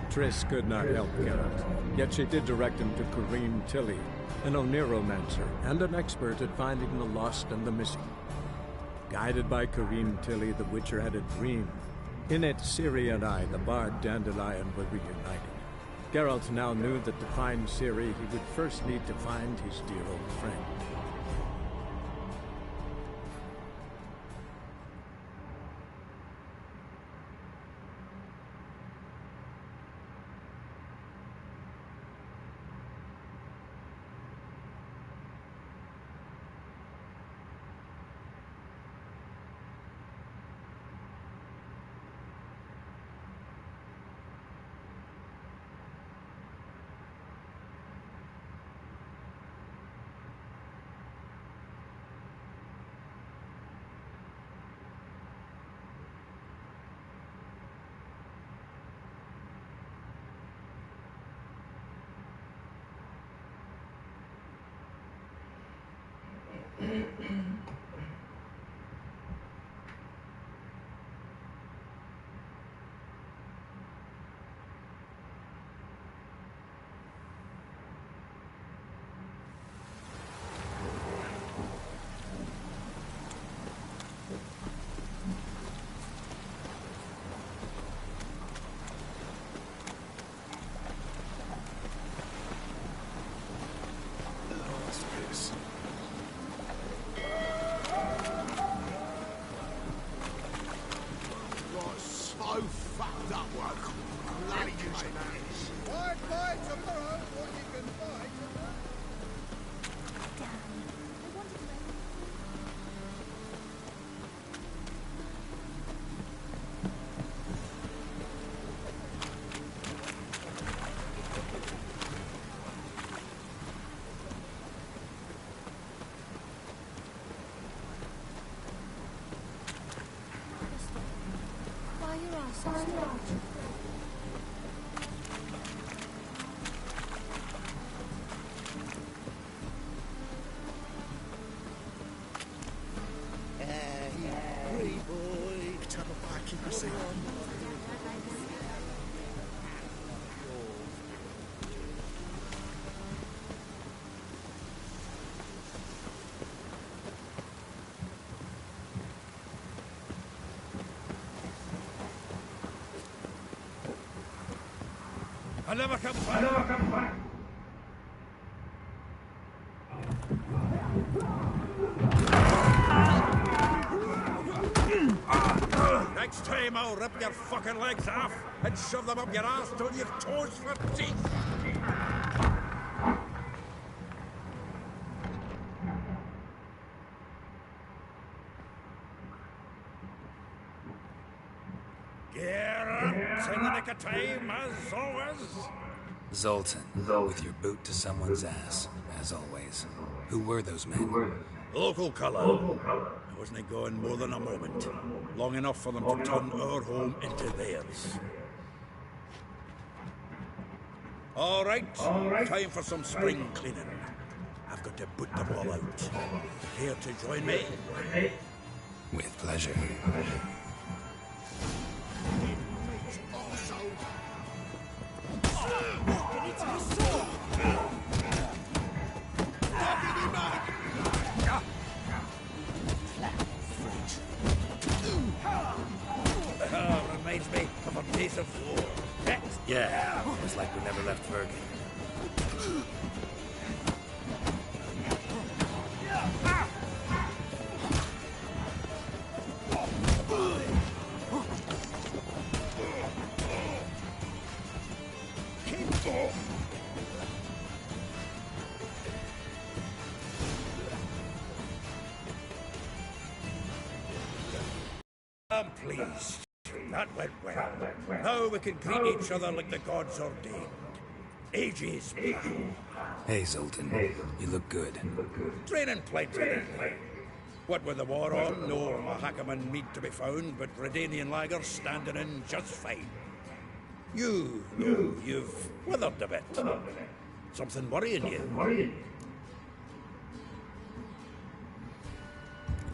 Triss could not help Geralt, yet she did direct him to Kareem Tilly, an Oniromancer and an expert at finding the lost and the missing. Guided by Kareem Tilly, the Witcher had a dream. In it, Ciri and I, the bard Dandelion, were reunited. Geralt now knew that to find Ciri, he would first need to find his dear old friend. I never come back. Next time I'll rip your fucking legs off and shove them up your ass till you've toes for teeth. Get up in the nick of time, as always. Zoltan, with your boot to someone's ass, as always. Who were those men? Local colour. I wasn't going more than a moment. Long enough for them to turn our home into theirs. All right. Time for some spring cleaning. I've got to boot them all out. Care to join me? With pleasure. Reminds me of a piece of war. Yeah, it's like we never left Bergen. I'm pleased. That went well. Now we can greet each other like the gods ordained. Ages past. Hey, Zoltan. You look good. Training plenty. What with the war on, no Mahakaman meat to be found, but Redanian lagers standing in just fine. You've withered a bit. Something worrying you?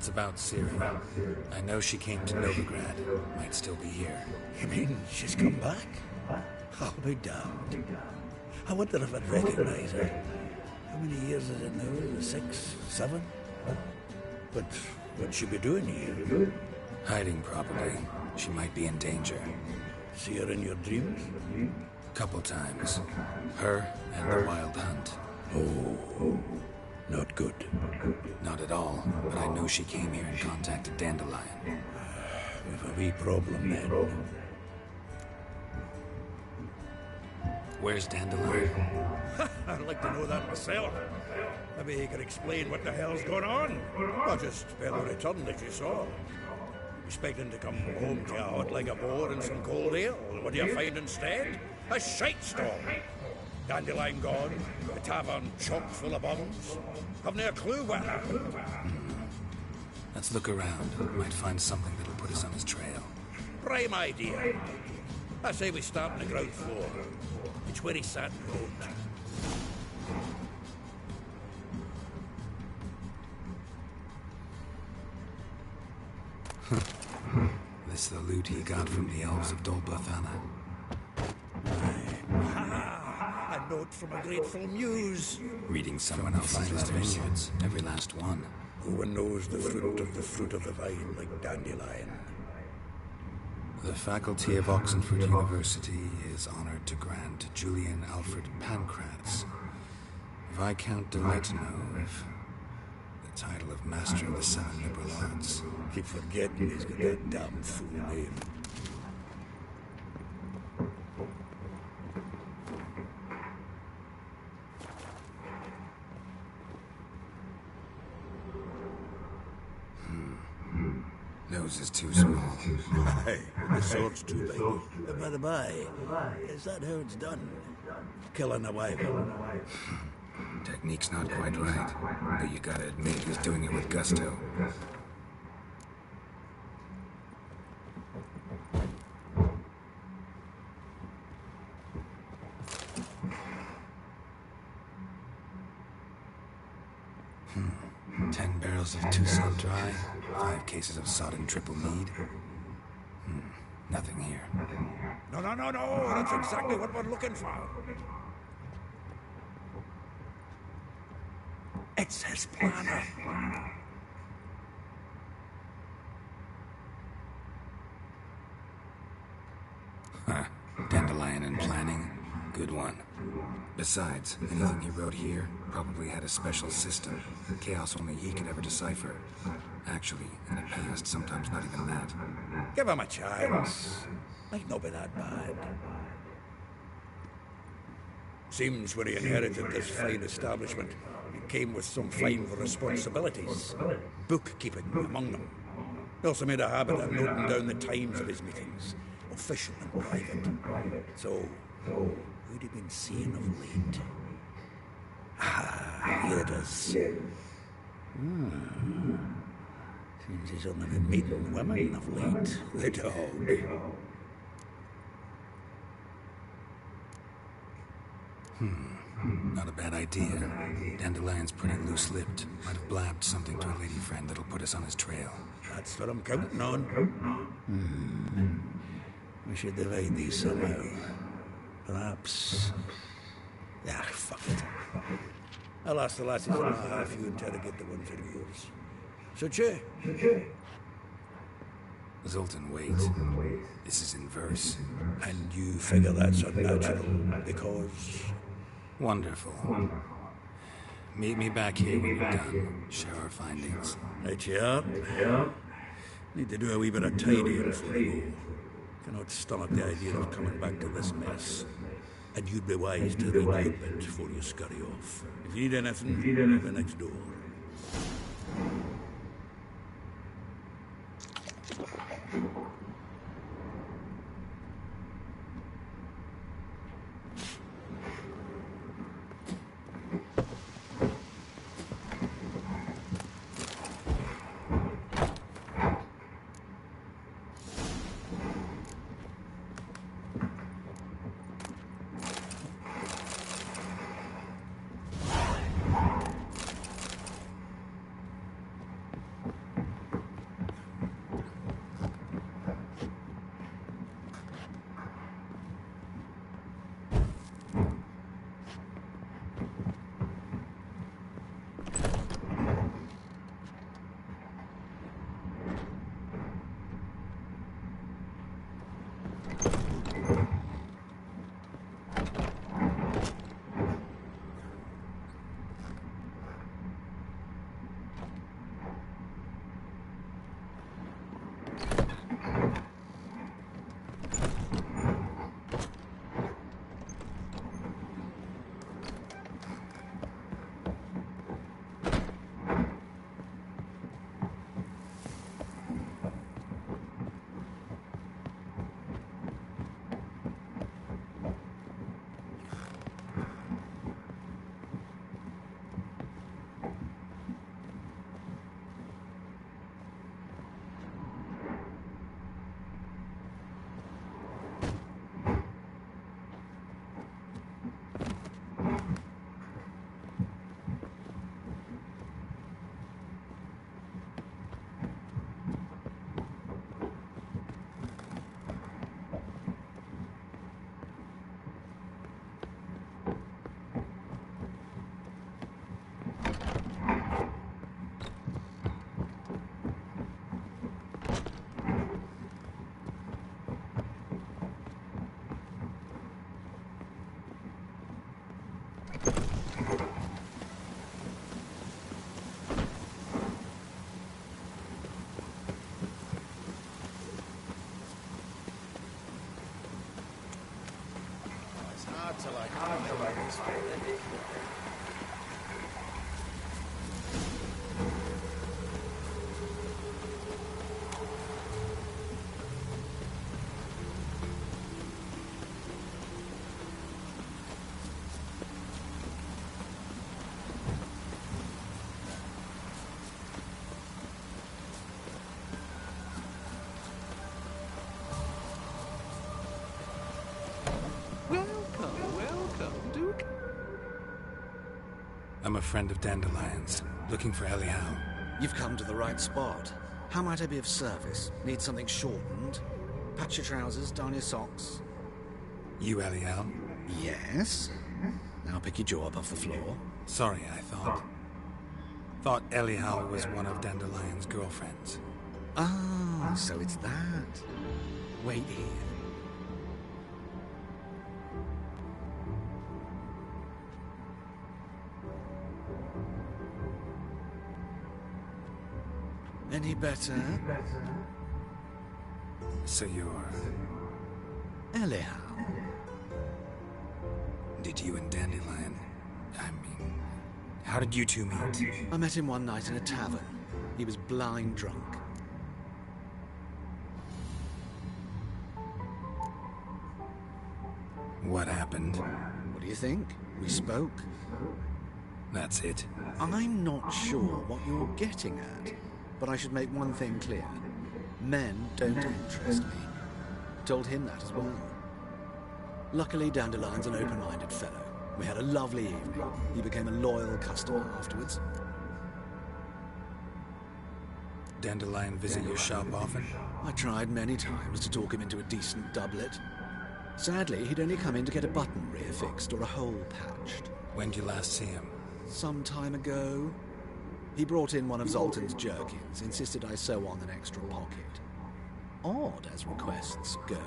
It's about Ciri. I know she came to Novigrad. Might still be here. You mean she's come back? I'll be damned. I wonder if I'd recognize her. How many years is it now? 6, 7? But what'd she be doing here? Hiding, probably. She might be in danger. See her in your dreams? Couple times. Her and the Wild Hunt. Oh, not good. Not at all, but I know she came here and contacted Dandelion. We've a wee problem then. Where's Dandelion? I'd like to know that myself. Maybe he could explain what the hell's going on. Or just barely returned as you saw. Expecting to come home to a hot leg of boar and some cold ale. What do you find instead? A shitestorm. Dandelion gone, the tavern chock full of bombs. Haven't a clue what happened. Let's look around. Might find something that'll put us on his trail. Prime idea. I say we start on the ground floor. It's where he sat and wrote. This the loot he got from the elves of Dol Blathanna. A note from a grateful muse. Reading someone else's vineyards, every last one. Who one knows the fruit of the vine like Dandelion? The faculty of Oxenford University is honored to grant Julian Alfred Pancratz, Viscount de Lightenhove, the title of Master of the Seven Liberal Arts. Keep forgetting he's got that damn fool name. Nose is too small. Aye, the sword's too big. By the by, is that how it's done? Killing a wife. Technique's not quite right, but you gotta admit he's doing it with gusto. Of Tucson Dry, 5 cases of sodden triple mead. Nothing here. No, that's exactly what we're looking for. It's his planner. Huh. Dandelion and planning. Good one. Besides, anything he wrote here probably had a special system. Chaos only he could ever decipher. Actually, in the past, sometimes not even that. Give him a chance. Might not be that bad. Seems when he inherited this fine establishment, it came with some fine responsibilities. Bookkeeping among them. He also made a habit of noting down the times of his meetings, official and private. So, who'd he been seeing of late? Ah, here it is. Seems he's only been meeting women of late. The dog. Not a bad idea. Dandelion's pretty loose-lipped. Might have blabbed something to a lady friend that'll put us on his trail. That's what I'm counting on. We should divide these somehow. Perhaps... Ah, fuck it. I'll ask the lasses and I'll have you interrogate the ones that are yours. Such a... Zoltan, wait. This is in verse. And you figure that's unnatural, because... Wonderful. Meet me back here when you're done. Share our findings. Right, yeah. Need to do a wee bit of tidying before we go. Cannot stomach the idea of coming back to this mess. And you'd be wise to read your bit before you scurry off. If you need anything, I'll be next door. I'm a friend of Dandelion's, looking for Elial. You've come to the right spot. How might I be of service? Need something shortened? Patch your trousers, darn your socks. You Elial? Yes? Now pick your jaw up off the floor. Sorry, I thought Elial was one of Dandelion's girlfriends. Ah, so it's that. Wait here. Any better? So you're... Elial. Did you and Dandelion... how did you two meet? I met him one night in a tavern. He was blind drunk. What happened? What do you think? We spoke. That's it. I'm not sure what you're getting at, but I should make one thing clear. Men don't interest me. Told him that as well. Luckily, Dandelion's an open-minded fellow. We had a lovely evening. He became a loyal customer afterwards. Dandelion visit your shop often? I tried many times to talk him into a decent doublet. Sadly, he'd only come in to get a button rear fixed or a hole patched. When did you last see him? Some time ago. He brought in one of Zoltan's jerkins, insisted I sew on an extra pocket. Odd as requests go,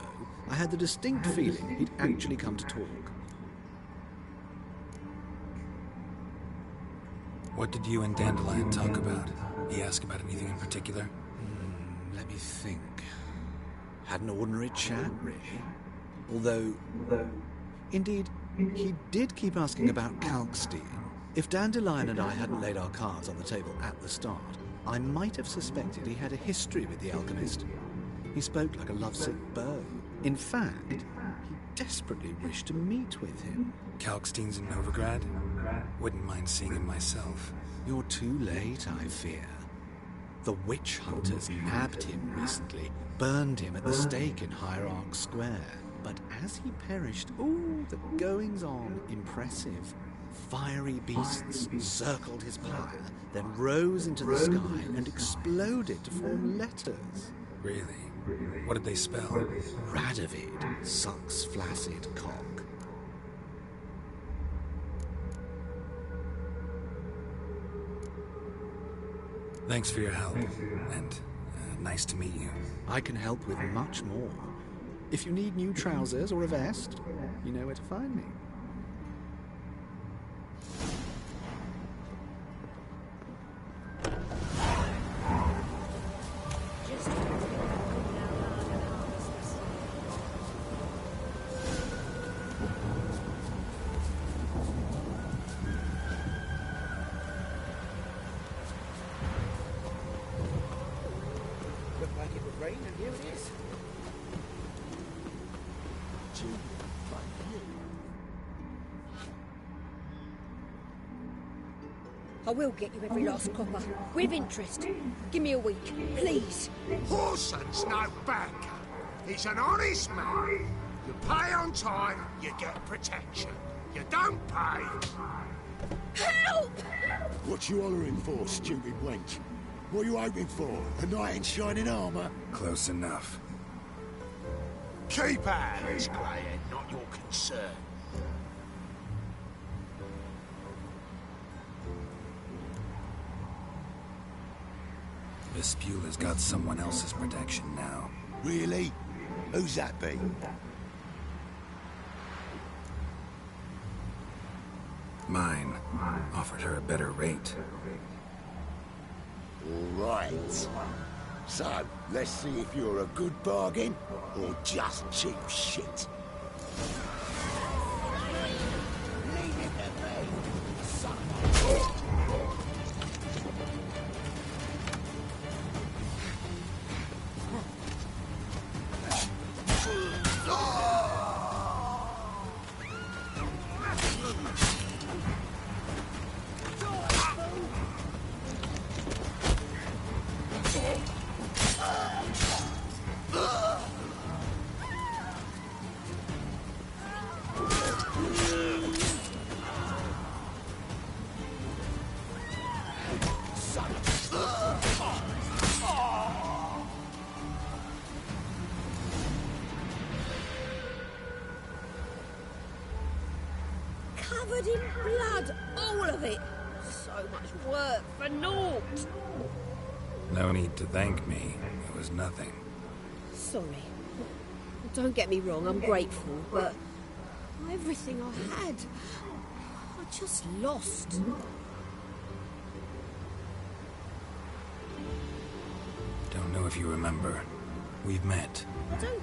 I had the distinct feeling he'd actually come to talk. What did you and Dandelion talk about? He asked about anything in particular? Let me think. Had an ordinary chat, really. Although, indeed, he did keep asking about Kalkstein. If Dandelion and I hadn't laid our cards on the table at the start, I might have suspected he had a history with the alchemist. He spoke like a lovesick beau. In fact, he desperately wished to meet with him. Kalkstein's in Novigrad? Wouldn't mind seeing him myself. You're too late, I fear. The witch hunters nabbed him recently, burned him at the stake in Hierarch Square. But as he perished, the goings-on, impressive. Fiery beasts circled his pyre, then rose into the sky and exploded to form letters. Really? What did they spell? Radovid sucks flaccid cock. Thanks for your help, and nice to meet you. I can help with much more. If you need new trousers or a vest, you know where to find me. I will get you every last copper, with interest. Give me a week, please. Horson's no banker. He's an honest man. You pay on time, you get protection. You don't pay... Help! What you hollering for, stupid wench? What are you hoping for? A knight in shining armour? Close enough. Keep out of this, Greyhead, not your concern. Vespula's got someone else's protection now. Really? Who's that be? Mine. Offered her a better rate. All right. So, let's see if you're a good bargain or just cheap shit. Leave Covered in blood, all of it. So much work for naught. No need to thank me. It was nothing. Sorry. Don't get me wrong, I'm grateful, but everything I had, I just lost. Don't know if you remember. We've met. Don't...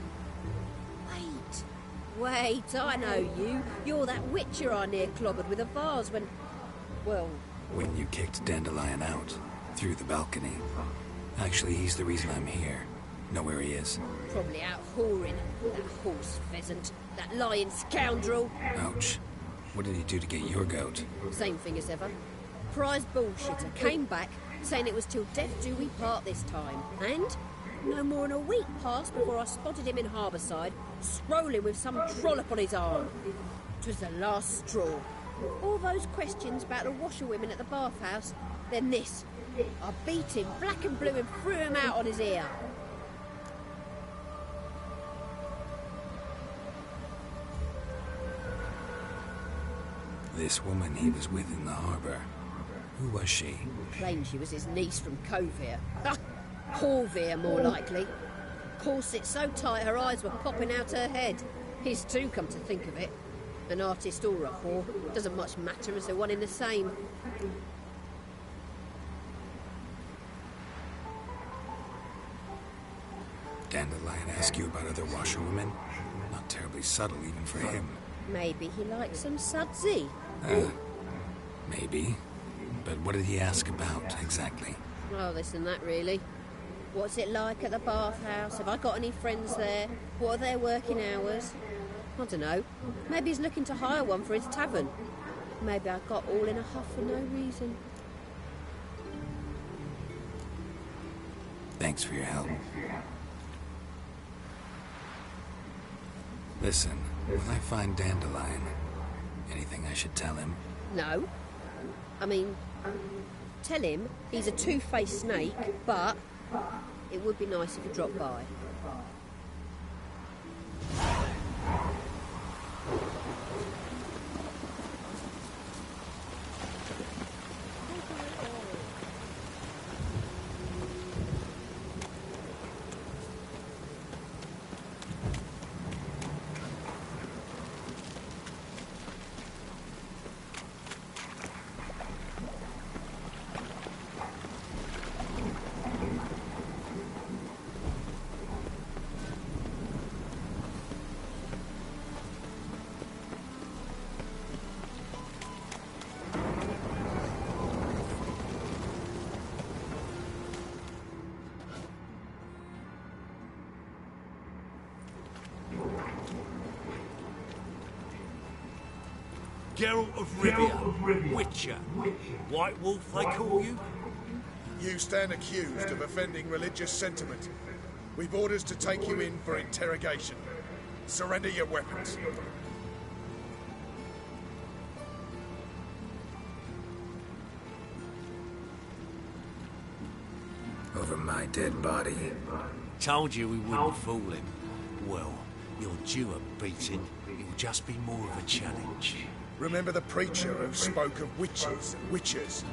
Wait, I know you. You're that witcher I near clobbered with a vase when... Well... When you kicked Dandelion out. Through the balcony. Actually, he's the reason I'm here. Know where he is? Probably out whoring. That horse pheasant. That lying scoundrel. Ouch. What did he do to get your goat? Same thing as ever. Prize bullshitter came back, saying it was till death do we part this time. And no more than a week passed before I spotted him in Harbourside, strolling with some trollop on his arm. 'Twas the last straw. All those questions about the washerwomen at the bathhouse, then this. I beat him black and blue and threw him out on his ear. This woman he was with in the harbour. Who was she? Claimed she was his niece from Covere. Horvere, more likely. Corset so tight her eyes were popping out her head. His too, come to think of it. An artist or a whore. Doesn't much matter as they're one in the same. Dandelion ask you about other washerwomen? Not terribly subtle even for him. Maybe he likes some sudsy. Maybe. But what did he ask about, exactly? Oh, this and that, really. What's it like at the bathhouse? Have I got any friends there? What are their working hours? I don't know. Maybe he's looking to hire one for his tavern. Maybe I got all in a huff for no reason. Thanks for your help. Listen, when I find Dandelion, anything I should tell him? No. I mean, tell him he's a two-faced snake, but it would be nice if he dropped by. Geralt of Rivia, Witcher. White Wolf, they call you? You stand accused of offending religious sentiment. We've orders to take you in for interrogation. Surrender your weapons. Over my dead body. Told you we wouldn't fool him. Well, you're due a beating. It'll just be more of a challenge. Remember the preacher who spoke of witches and witchers?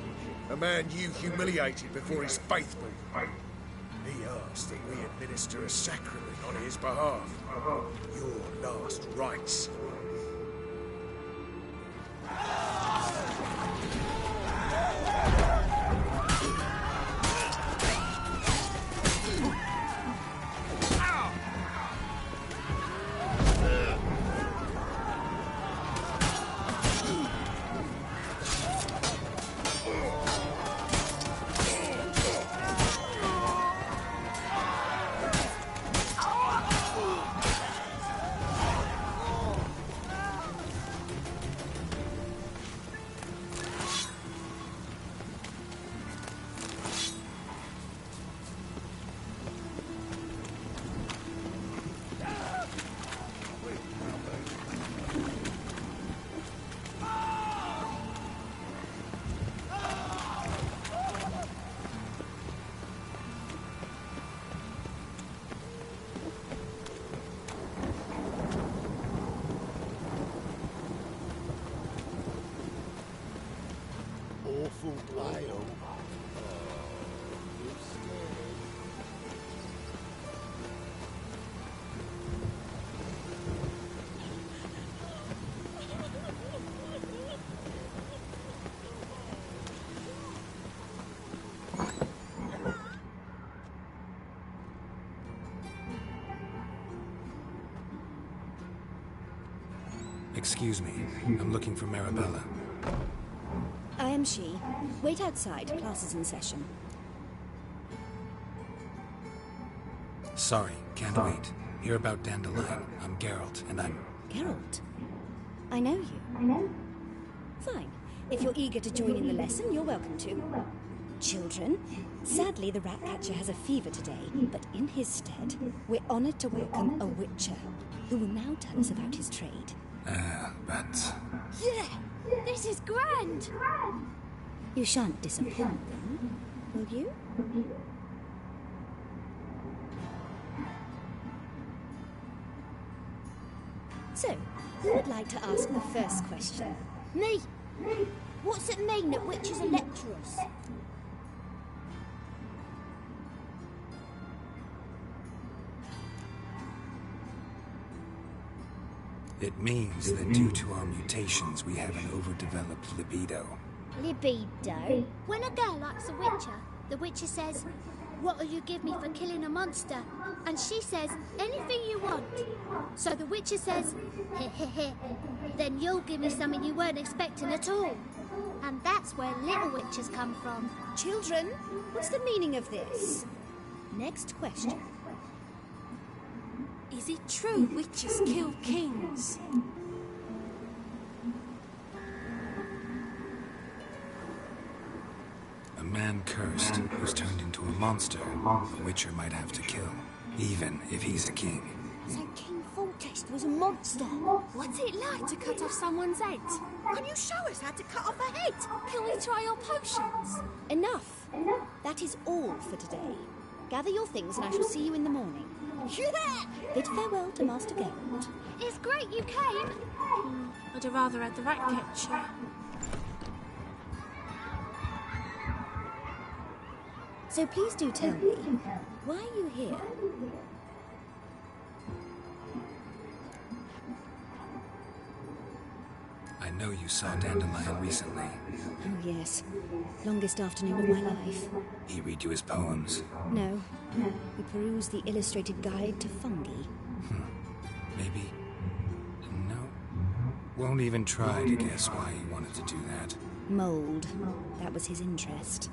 A man you humiliated before his faithful. He asked that we administer a sacrament on his behalf. Your last rites. Excuse me. I'm looking for Marabella. I am she. Wait outside. Class is in session. Sorry, can't wait. Hear about Dandelion. I'm Geralt, and I'm... Geralt? I know you. Fine. If you're eager to join in the lesson, you're welcome to. Children, sadly the Ratcatcher has a fever today, but in his stead, we're honored to welcome a Witcher, who will now tell us about his trade. But... Yeah! This is grand! You shan't disappoint them, will you? So, who would like to ask the first question? Me! What's it mean that witches lecture us? It means that due to our mutations, we have an overdeveloped libido. Libido? When a girl likes a witcher, the witcher says, "What'll you give me for killing a monster?" And she says, "Anything you want." So the witcher says, "Heh heh heh, then you'll give me something you weren't expecting at all." And that's where little witches come from. Children, what's the meaning of this? Next question. Is it true witches kill kings? A man cursed who's turned into a monster, a witcher might have to kill, even if he's a king. So King Foltest was a monster. What's it like to cut off someone's head? Can you show us how to cut off a head? Can we try your potions? Enough. That is all for today. Gather your things and I shall see you in the morning. Yeah! Bid farewell to Master Geralt. It's great you came. I'd have rather had the Ratcatcher. So please do tell me, why are you here? I know you saw Dandelion recently. Oh yes, longest afternoon of my life. He read you his poems. No, we perused the illustrated guide to fungi. Maybe... No. Won't even try to guess why he wanted to do that. Mold. That was his interest.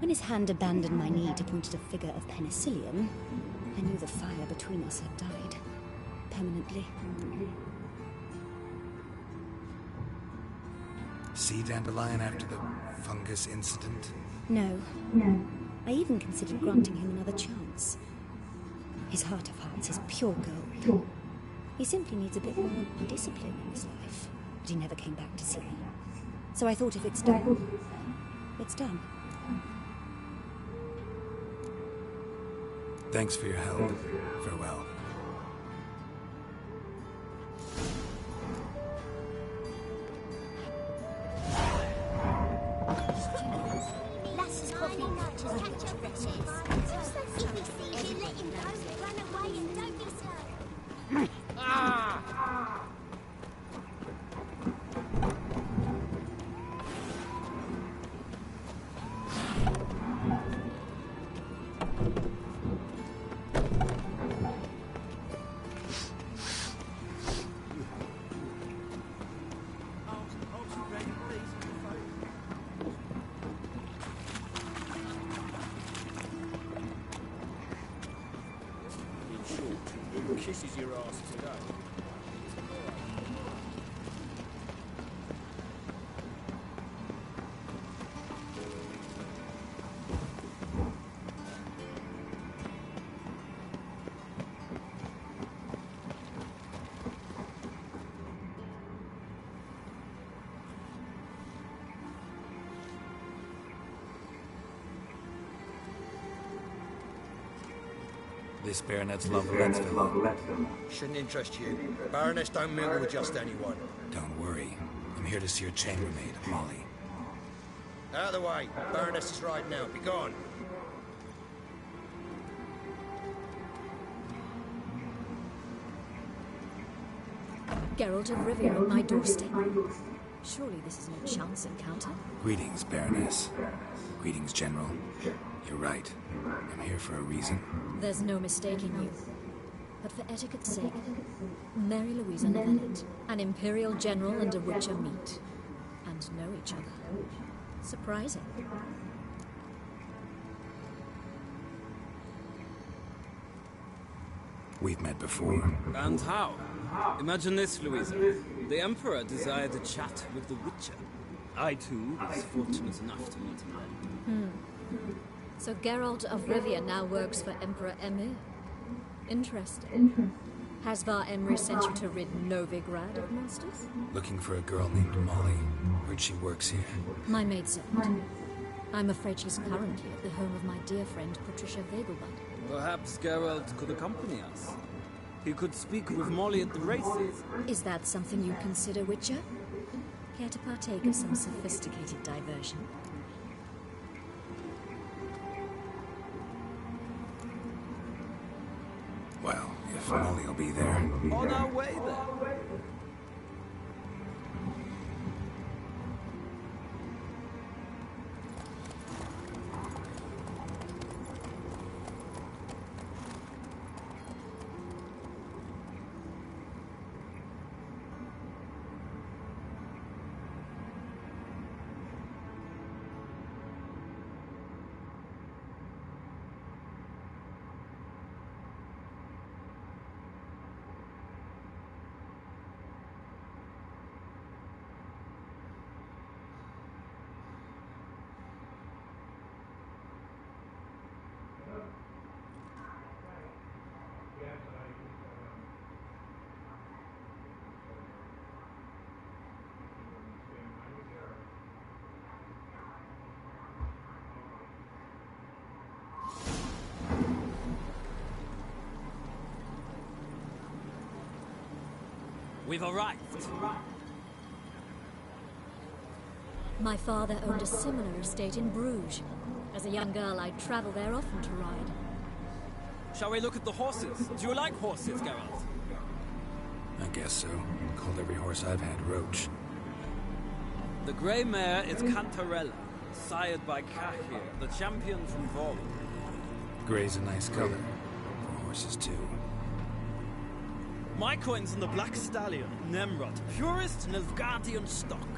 When his hand abandoned my knee to point at a figure of penicillium, I knew the fire between us had died. Permanently. See Dandelion after the fungus incident? No. I even considered granting him another chance. His heart of hearts is pure gold. He simply needs a bit more discipline in his life. But he never came back to see me. So I thought if it's done, it's done. Thanks for your help. Farewell. Lass's coffee catches wretches. If he sees you, let him go. Run away and don't be slow. Kisses your ass today. This baronet's love Lettsville. Shouldn't interest you. Baroness don't mingle with just anyone. Don't worry. I'm here to see your chambermaid, Molly. Out of the way. Baroness is right now. Be gone. Geralt of Rivia at my doorstep. Surely this is no chance encounter. Greetings, Baroness. Greetings, General. You're right. I'm here for a reason. There's no mistaking you. but for etiquette's sake, Mary Louisa Nevelet, an Imperial General and a Witcher meet, and know each other. Surprising. We've met before. And how? Imagine this, Louisa. The Emperor desired a chat with the Witcher. I, too, was fortunate enough to meet him. So Geralt of Rivia now works for Emperor Emir. Interesting. Has Var Emry sent you to rid Novigrad of monsters? Looking for a girl named Molly. Heard she works here. My maidservant. I'm afraid she's currently at the home of my dear friend Patricia Vegelbud. Perhaps Geralt could accompany us. He could speak with Molly at the races. Is that something you consider, Witcher? Care to partake of some sophisticated diversion? Well, if Molly will be there. On our way then. We've arrived. My father owned a similar estate in Bruges. As a young girl, I'd travel there often to ride. Shall we look at the horses? Do you like horses, Geralt? I guess so. Called every horse I've had Roach. The grey mare is Cantarella, sired by Cahir, the champion from Vol. Grey's a nice color. For horses, too. My coin's on the Black Stallion, Nemrod, purest Nilfgaardian stock.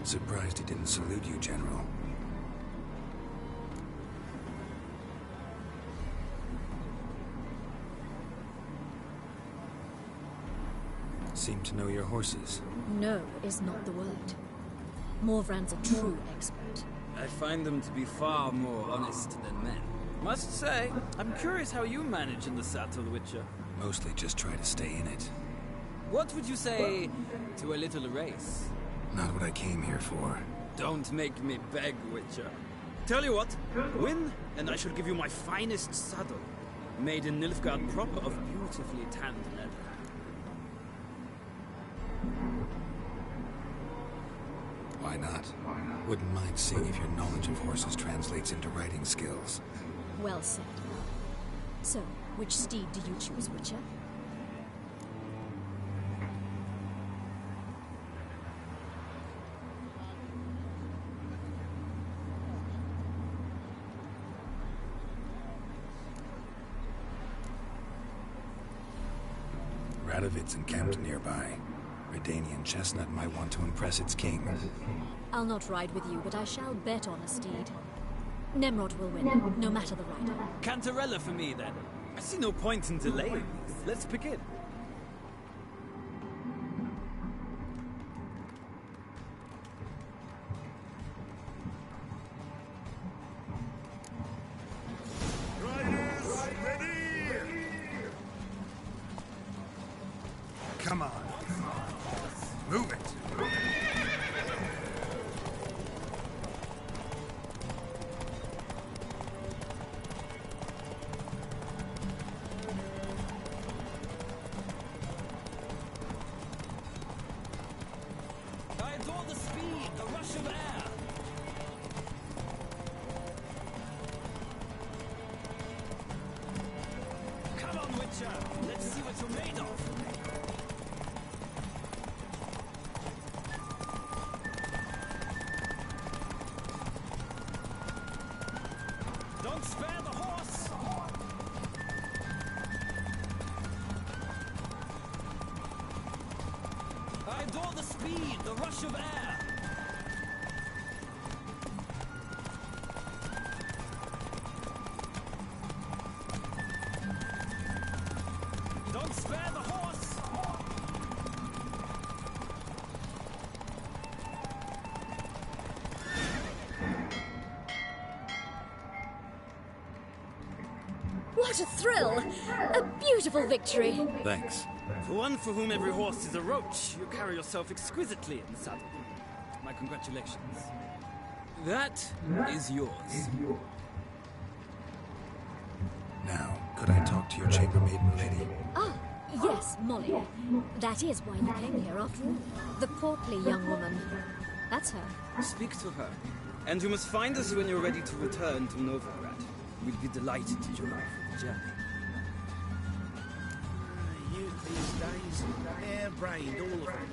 Surprised he didn't salute you, General. Seem to know your horses. No is not the word. Morvran's a true expert. I find them to be far more honest than men. Must say, I'm curious how you manage in the saddle, Witcher. Mostly just try to stay in it. What would you say to a little race? Not what I came here for. Don't make me beg, Witcher. Tell you what, win, and I shall give you my finest saddle. Made in Nilfgaard proper of beautifully tanned leather. Why not? Wouldn't mind seeing if your knowledge of horses translates into riding skills. Well said. So, which steed do you choose, Witcher? Radovid's encamped nearby. Redanian chestnut might want to impress its king. I'll not ride with you, but I shall bet on a steed. Nemrod will win, no matter the rider. Cantarella for me, then. I see no point in delaying. Let's begin. Riders, ready! Come on. Move it. I adore the speed, the rush of air. Come on, Witcher. Let's see what you're made of. Don't spare the horse! the rush of air! Don't spare the horse! What a thrill! A beautiful victory. Thanks. For one for whom every horse is a roach, you carry yourself exquisitely in the saddle. My congratulations. That is yours. Now, could I talk to your chambermaid, milady? Ah, yes, Molly. That is why you came here after all. The portly young woman. That's her. Speak to her. And you must find us when you're ready to return to Novigrad. We'll be delighted to join you for the journey. Youth these days, hair-brained, all of them.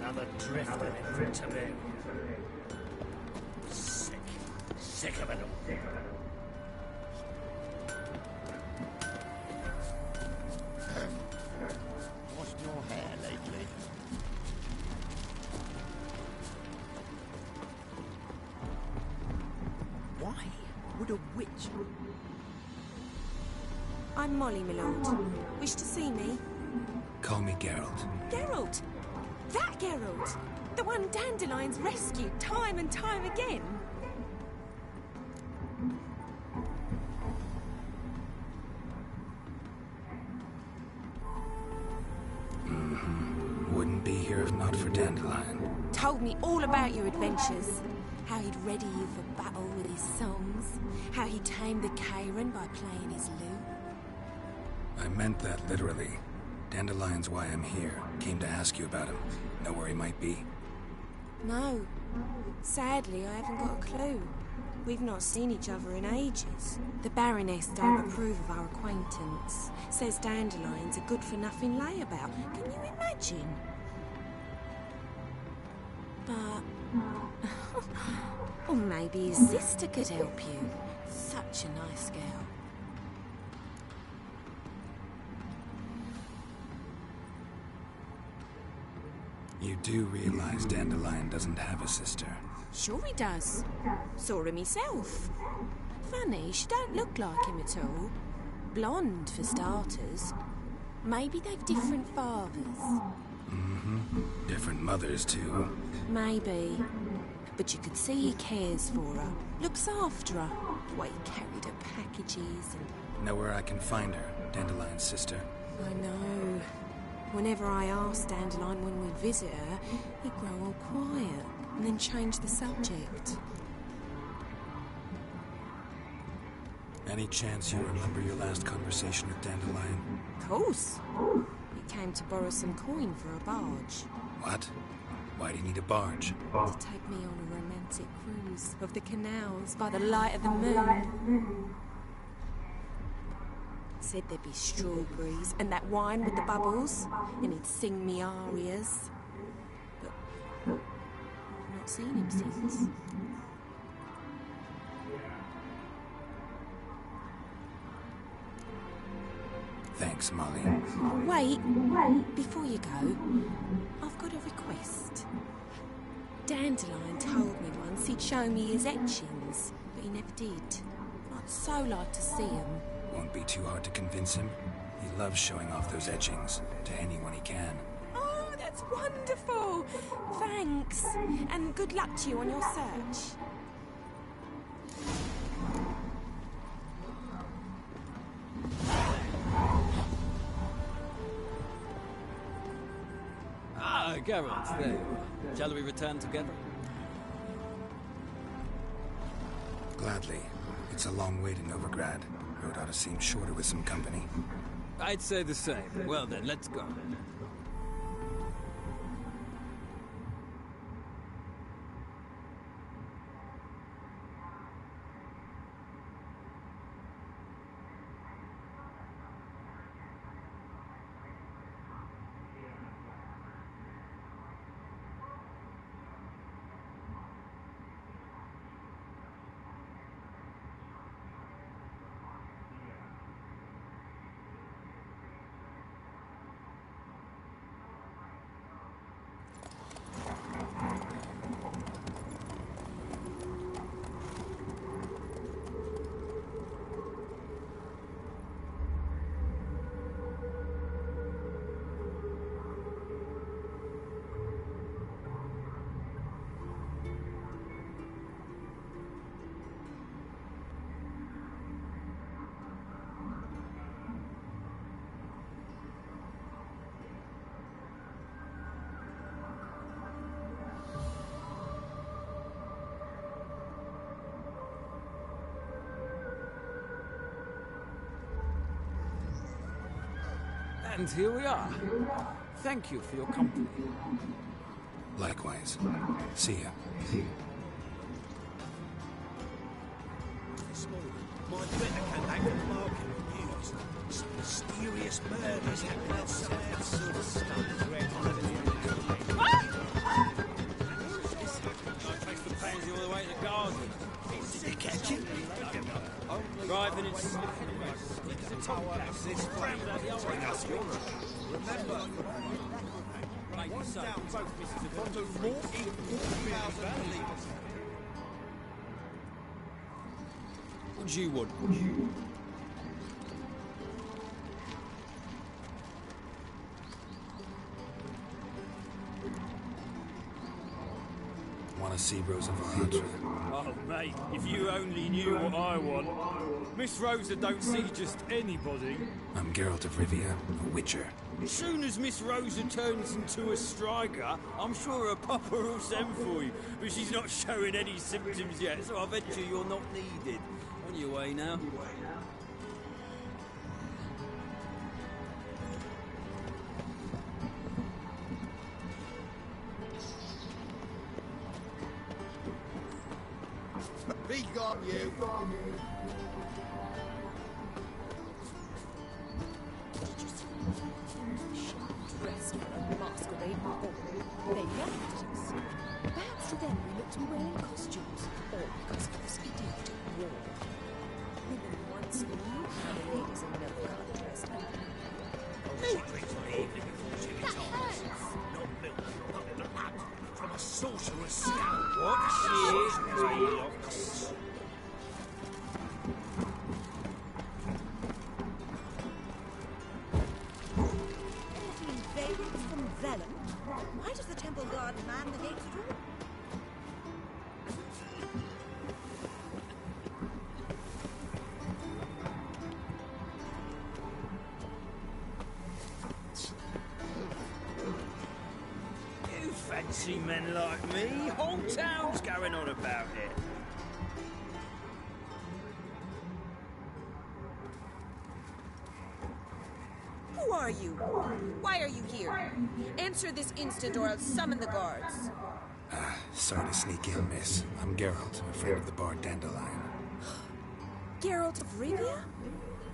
Another drifter in Tibet. Sick of it all. Washed your hair lately? Why would a witch... I'm Molly, my lord. Wish to see me? Call me Geralt. Geralt! That Geralt! The one Dandelion's rescued time and time again! Wouldn't be here if not for Dandelion. Told me all about your adventures. How he'd ready you for battle with his songs. How he tamed the Kairan by playing his lute. I meant that literally. Dandelion's why I'm here. Came to ask you about him. Know where he might be? No. Sadly, I haven't got a clue. We've not seen each other in ages. The Baroness don't approve of our acquaintance. Says Dandelion's a good-for-nothing layabout. Can you imagine? But... or maybe his sister could help you. Such a nice girl. You do realize Dandelion doesn't have a sister? Sure he does. Saw him himself. Funny, she don't look like him at all. Blonde, for starters. Maybe they've different fathers. Different mothers, too. Maybe. But you could see he cares for her. Looks after her. The way he carried her packages and... Know where I can find her, Dandelion's sister? I know. Whenever I ask Dandelion when we visit her, he'd grow all quiet and then change the subject. Any chance you remember your last conversation with Dandelion? Of course. He came to borrow some coin for a barge. What? Why do you need a barge? To take me on a romantic cruise of the canals by the light of the moon. Said there'd be strawberries and that wine with the bubbles, and he'd sing me arias. But I've not seen him since. Thanks, Molly. Wait, before you go, I've got a request. Dandelion told me once he'd show me his etchings, but he never did. I'd so like to see them. Won't be too hard to convince him. He loves showing off those etchings to anyone he can. Oh, that's wonderful! Thanks, and good luck to you on your search. Ah, Geralt, there you are. Shall we return together? Gladly. It's a long way to Novigrad. Road ought to seem shorter with some company. I'd say the same. Well then, let's go. And here we are. Thank you for your company. Likewise. See ya. This morning, my better came back from the market with news. Some mysterious murders happening outside. Sort of stuff is red hot. I traced the pansy all the way to the garden. Did they catch him? Driving and slipping away. This friend bring us yours. Remember, Maybe so. Both misses have to more equal 1,000 believers. What do you want? Want to see Rosa Varatra? Oh, mate, if you only knew what I want. Miss Rosa don't see just anybody. I'm Geralt of Rivia, a witcher. As soon as Miss Rosa turns into a striker, I'm sure her papa will send for you. But she's not showing any symptoms yet, so I bet you're not needed. On your way now. Be gone, you! Dressed for a masquerade ball. They laughed at us. Perhaps to them we looked to be wearing costumes, or because of this idiotic war. Women once knew how the ladies in Nilfgaard dressed. That hurts. From a sorcerer's scout. What shit? Invaders from Vellum? Why does the Temple Guard man the gates at all? You fancy men like me? Whole town's going on about it. Who are you? Why are you here? Answer this instant or I'll summon the guards. Sorry to sneak in, miss. I'm Geralt, a friend of the bard Dandelion. Geralt of Rivia?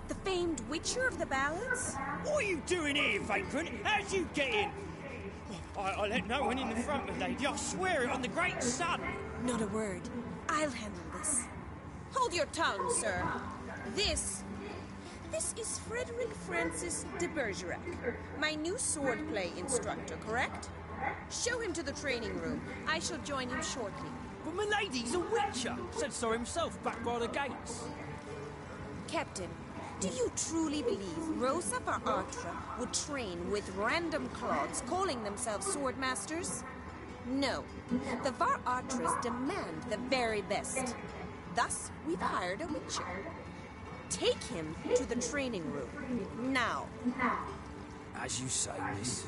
The famed witcher of the ballads? What are you doing here, vagrant? How'd you get in? I let no one in the front, my lady. I swear it on the great sun. Not a word. I'll handle this. Hold your tongue, sir. This is Frederick Francis de Bergerac, my new swordplay instructor, correct? Show him to the training room. I shall join him shortly. But my lady's a witcher. Said so himself back by the gates. Captain, do you truly believe Rosa Varatra would train with random clods calling themselves swordmasters? No. The Varatras demand the very best. Thus, we've hired a witcher. Take him to the training room. Now. As you say, miss.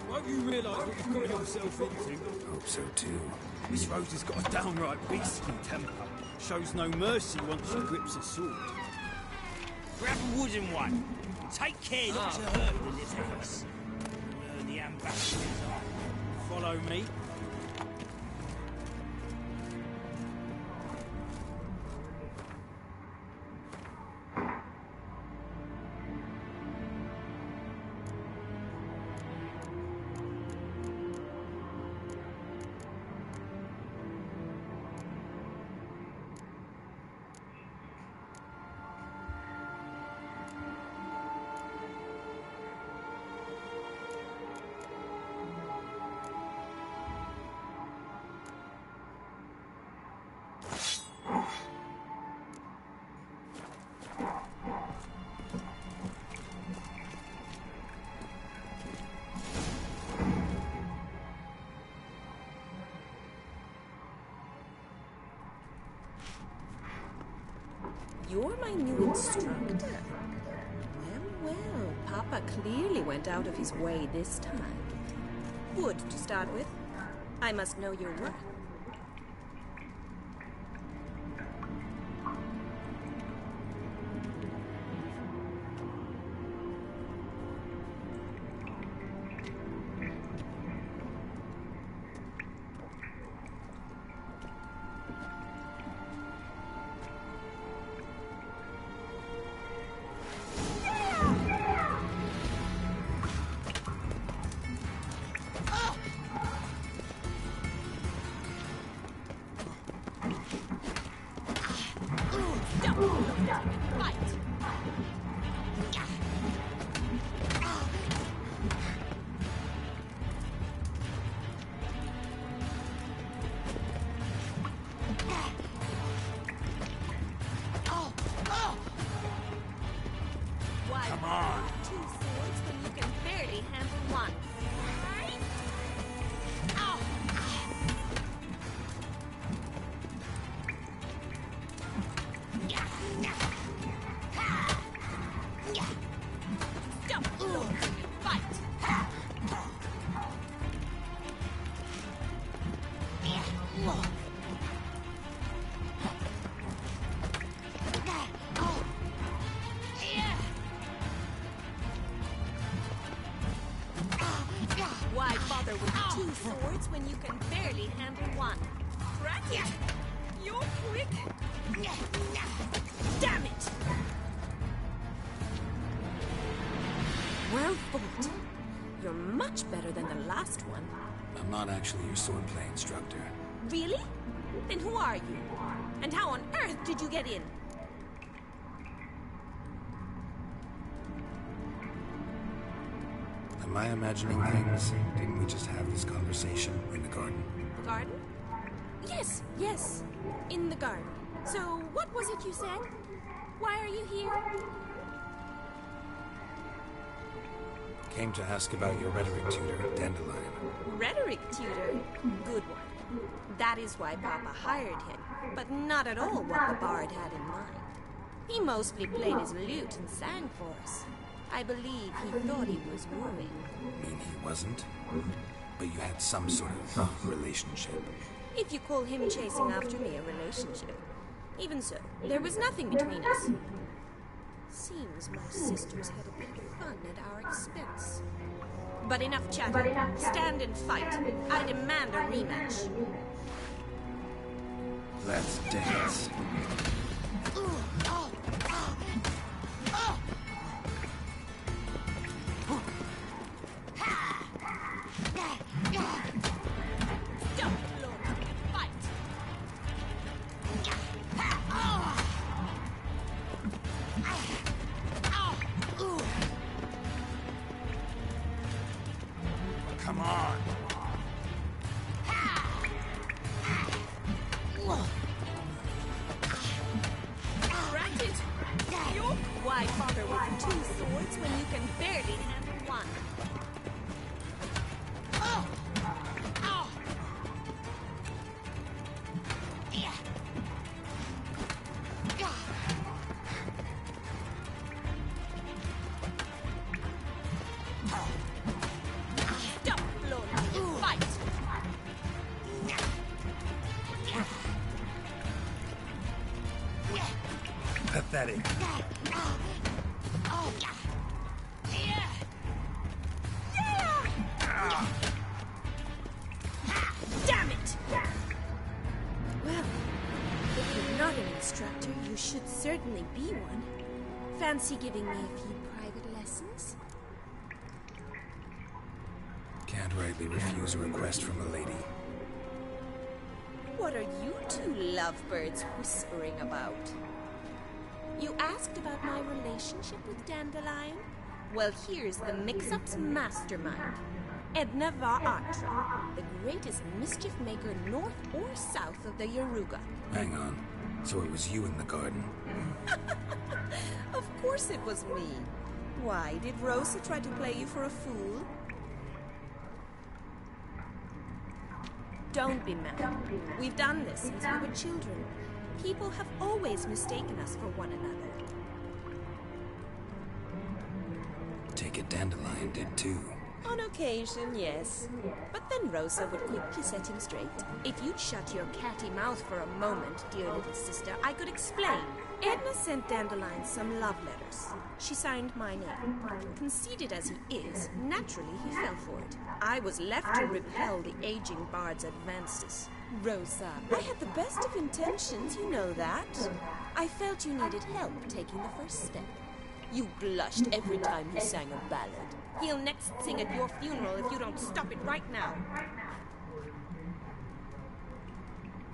Won't you realise what you've got yourself into? Hope so too. Miss Rosa's got a downright beastly temper. Shows no mercy once she grips a sword. Grab a wooden one. Take care not to hurt the little face. Learn the ambassador's art. Follow me. You're my new instructor. Papa clearly went out of his way this time. Wood, to start with. I must know your worth. When you can barely handle one. Right? You're quick. Damn it! Well fought. You're much better than the last one. I'm not actually your swordplay instructor. Really? Then who are you? And how on earth did you get in? Am I imagining things? Didn't we just have this conversation in the garden? The garden? Yes, yes. In the garden. So, what was it you said? Why are you here? Came to ask about your rhetoric tutor, Dandelion. Rhetoric tutor? Good one. That is why Papa hired him, but not at all what the bard had in mind. He mostly played his lute and sang for us. I believe he thought he was wooing. Mean he wasn't? But you had some sort of relationship. If you call him chasing after me a relationship. Even so, there was nothing between us. Seems my sisters had a bit of fun at our expense. But enough chatter. Stand and fight. I demand a rematch. Let's dance. Come on. Why bother with 2 swords when you can barely handle one? Pathetic. Damn it! Well, if you're not an instructor, you should certainly be one. Fancy giving me a few private lessons? Can't rightly refuse a request from a lady. What are you two lovebirds whispering about? You asked about my relationship with Dandelion? Well, here's the mix-up's mastermind. Edna Va Atra, the greatest mischief maker north or south of the Yaruga. Hang on. So it was you in the garden? Of course it was me. Why, did Rosa try to play you for a fool? Don't be mad. We've done this since we were children. People have always mistaken us for one another. Take take it Dandelion did too. On occasion, yes. But then Rosa would quickly set him straight. If you'd shut your catty mouth for a moment, dear little sister, I could explain. Edna sent Dandelion some love letters. She signed my name. Conceited as he is, naturally he fell for it. I was left to repel the aging bard's advances. Rosa, I had the best of intentions, you know that. I felt you needed help taking the first step. You blushed every time he sang a ballad. He'll next sing at your funeral if you don't stop it right now.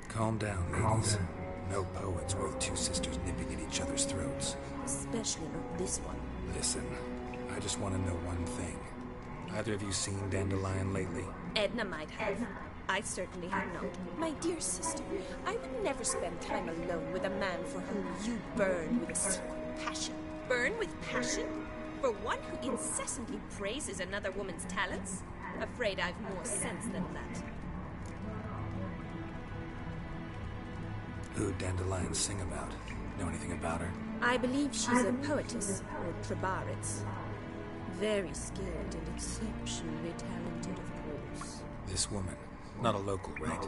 Calm down, ladies. No poet's worth two sisters nipping at each other's throats. Especially not this one. Listen, I just want to know one thing. Either of you seen Dandelion lately? Edna might have. I certainly have not. My dear sister, I would never spend time alone with a man for whom you burn with a secret passion. Burn with passion? For one who incessantly praises another woman's talents? Afraid I've more sense than that. Who'd Dandelion sing about? Know anything about her? I believe she's a poetess, or trebarets. Very skilled and exceptionally talented, of course. This woman. Not a local, right?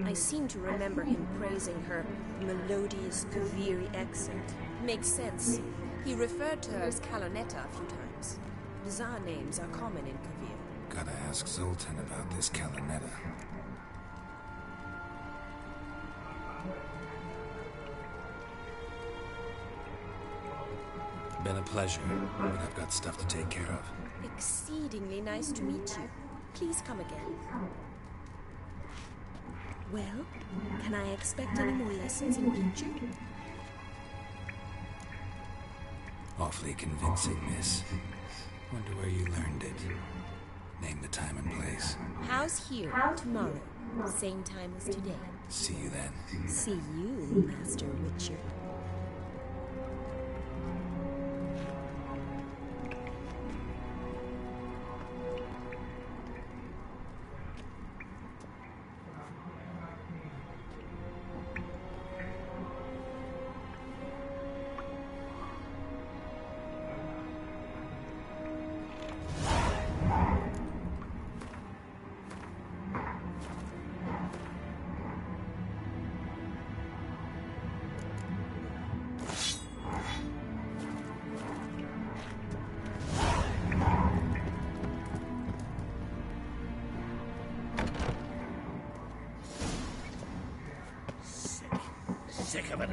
I seem to remember him praising her melodious Kaviri accent. Makes sense. He referred to her as Calonetta a few times. Bizarre names are common in Kavir. Gotta ask Zoltan about this Calonetta. Been a pleasure, but I've got stuff to take care of. Exceedingly nice to meet you. Please come again. Well, can I expect any more lessons in future? Awfully convincing, miss. Wonder where you learned it. Name the time and place. How's here tomorrow? Same time as today. See you then. See you, Master Witcher. Sick of it.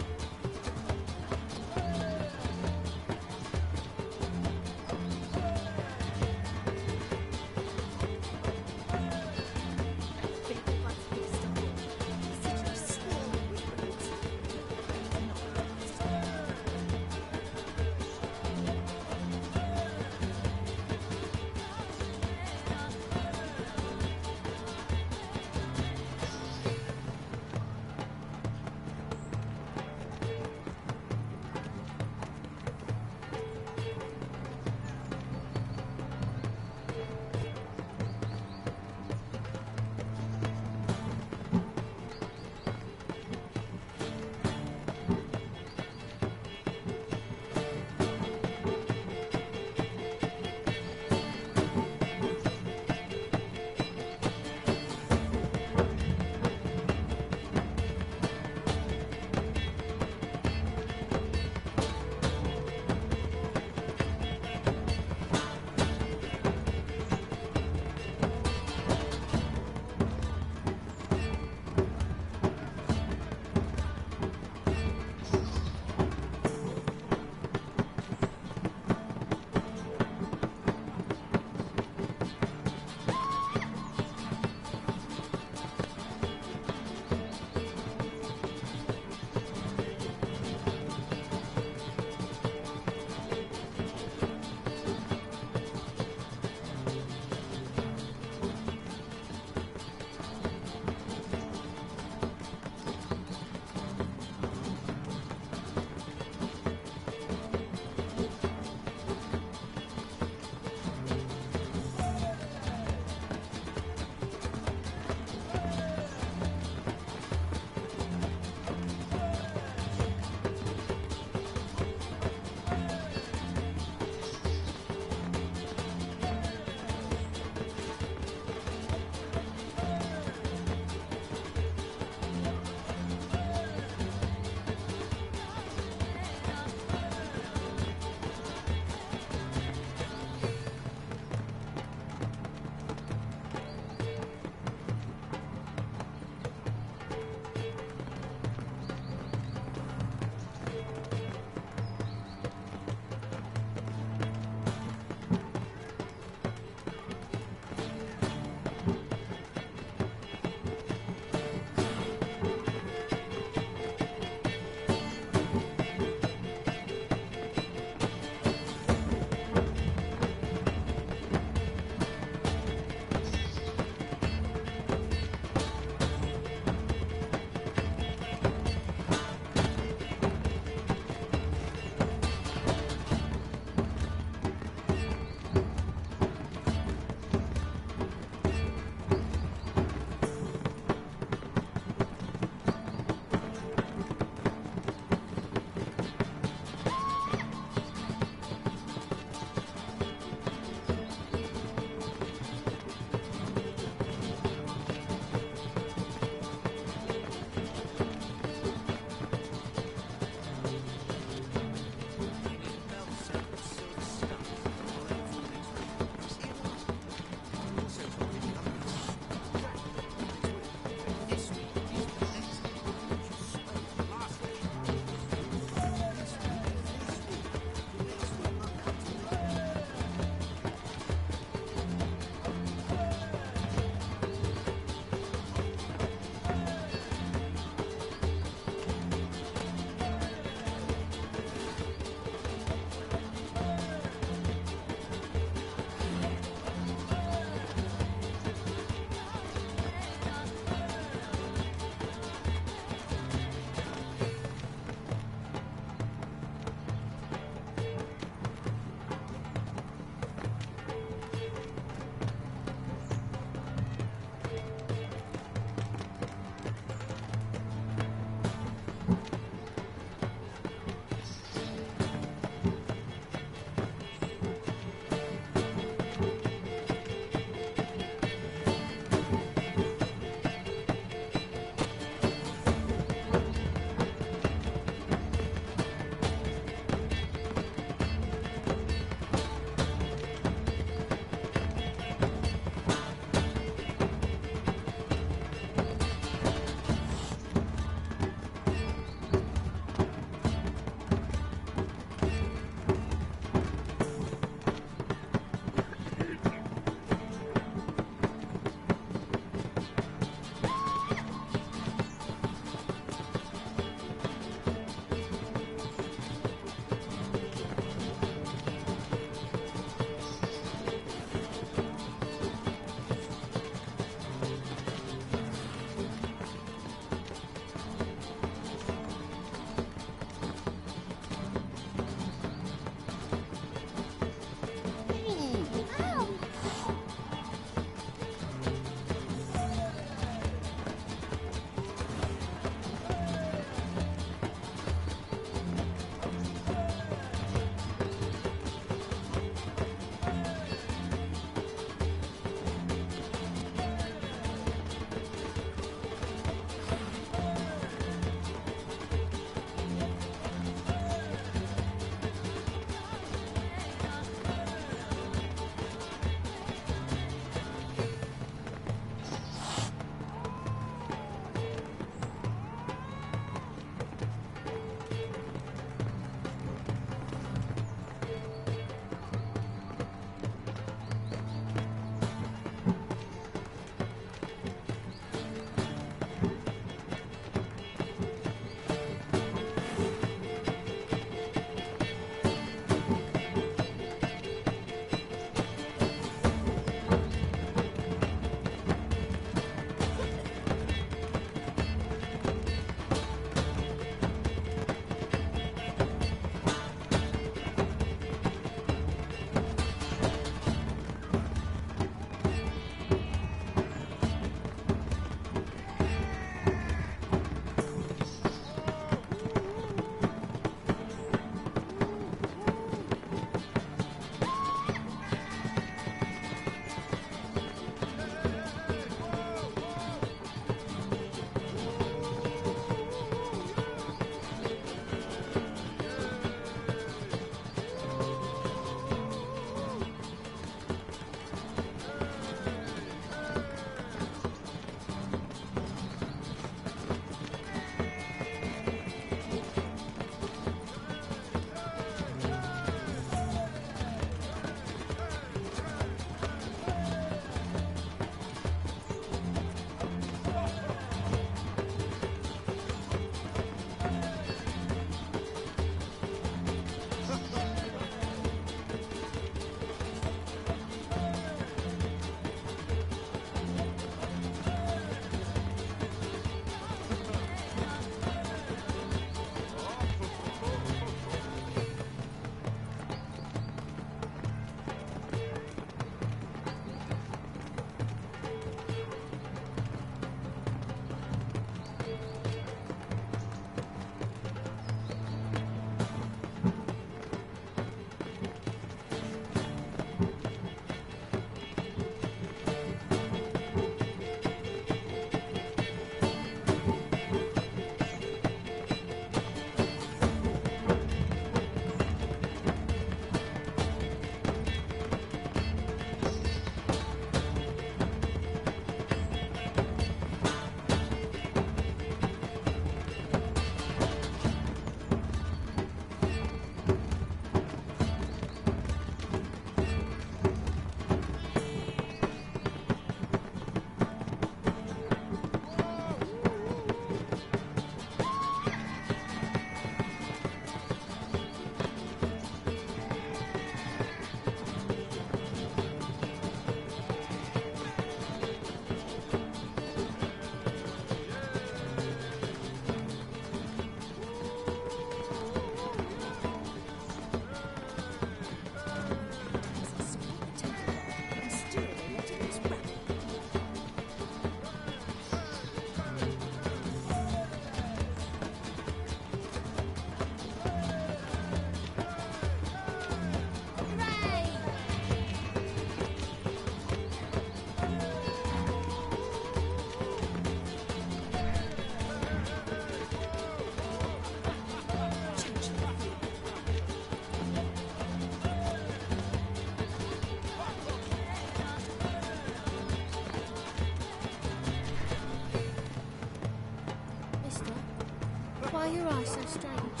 Why are your eyes so strange?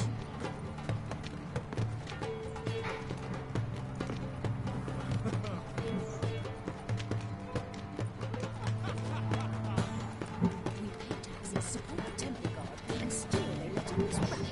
We pay taxes, support the temple guard, and still they let us run.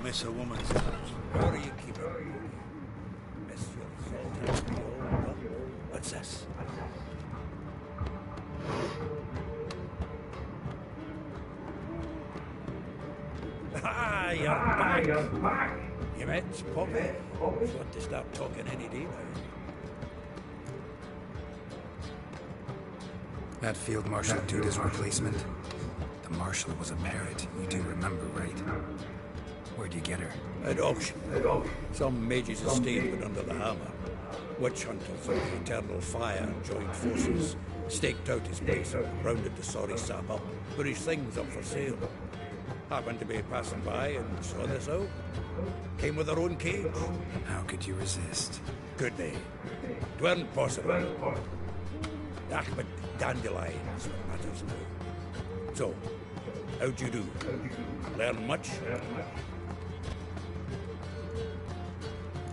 Miss a woman's touch. How do you keep it? Miss your salty old butt. What's this? Ah, you're back. You met Poppy. She's got to start talking any day now. That field marshal dude is replacement. The marshal was a parrot. You do remember, right? Where'd you get her? At auction. Some mage's estate went under the hammer. Witch hunters of the eternal fire joined forces, staked out his place, and rounded the sorry sap up, put his things up for sale. Happened to be passing by and saw this out. Came with her own cage. How could you resist? Could they? It weren't possible. But dandelions what matters now. So, how'd you do? Learn much?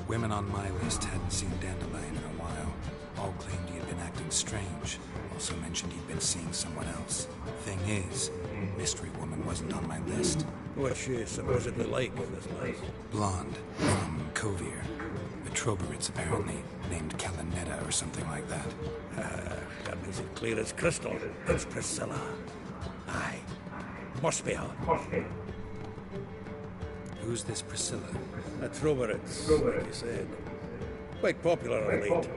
Women on my list hadn't seen Dandelion in a while. All claimed he had been acting strange. Also mentioned he'd been seeing someone else. Thing is, Mystery Woman wasn't on my list. What's she supposedly like, this lass? Blonde, from Kovier. A Troberitz, apparently, named Kalanetta or something like that. That makes it clear as crystal. It's Priscilla. Aye. Must be her. Who's this Priscilla? A Troberitz, like you said. Quite popular of late.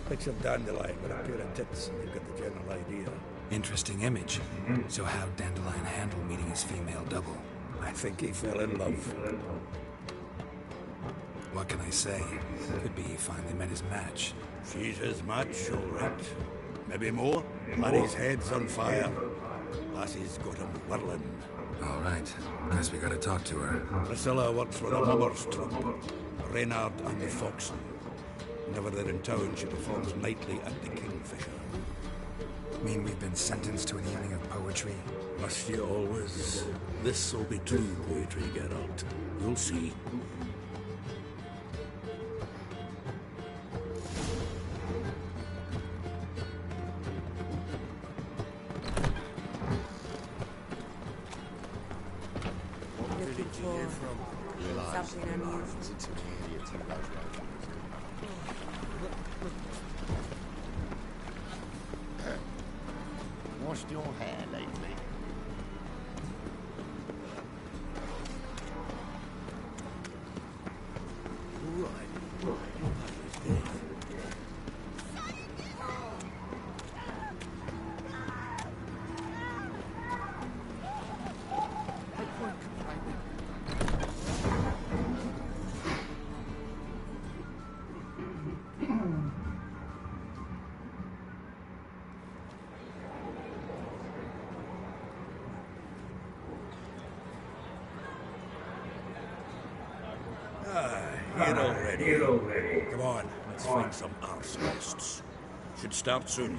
Picture Dandelion with a pair of tits, and you've got the general idea. Interesting image. So how'd Dandelion handle meeting his female double? I think he fell in love. What can I say? Could be he finally met his match. She's his match, all right. Maybe more. Laddie's head's on fire. Lassie's got him whirling. All right. Guess we gotta talk to her. Priscilla works for the Mummers troupe. Reynard and the Foxen. Whenever they're in town, she performs nightly at the Kingfisher. Mean we've been sentenced to an evening of poetry? Must you always? This'll be true poetry, Geralt. You'll see. Something unusual. Washed your hair lately? Here already. Come on, let's find some arse nests. Should start soon.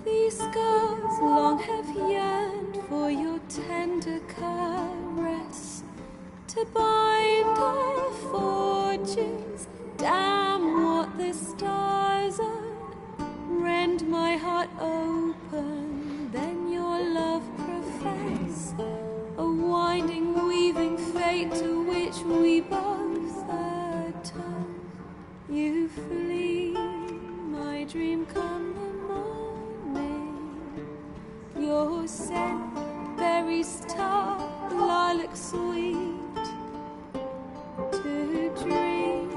These scars long have yearned for your tender caress, to bind our fortunes. Damn what the stars are. Rend my heart open, then your love profess. A winding, weaving fate to which we both atone. You flee, my dream come the morning. Your scent, berries tart, lilac sweet. To dream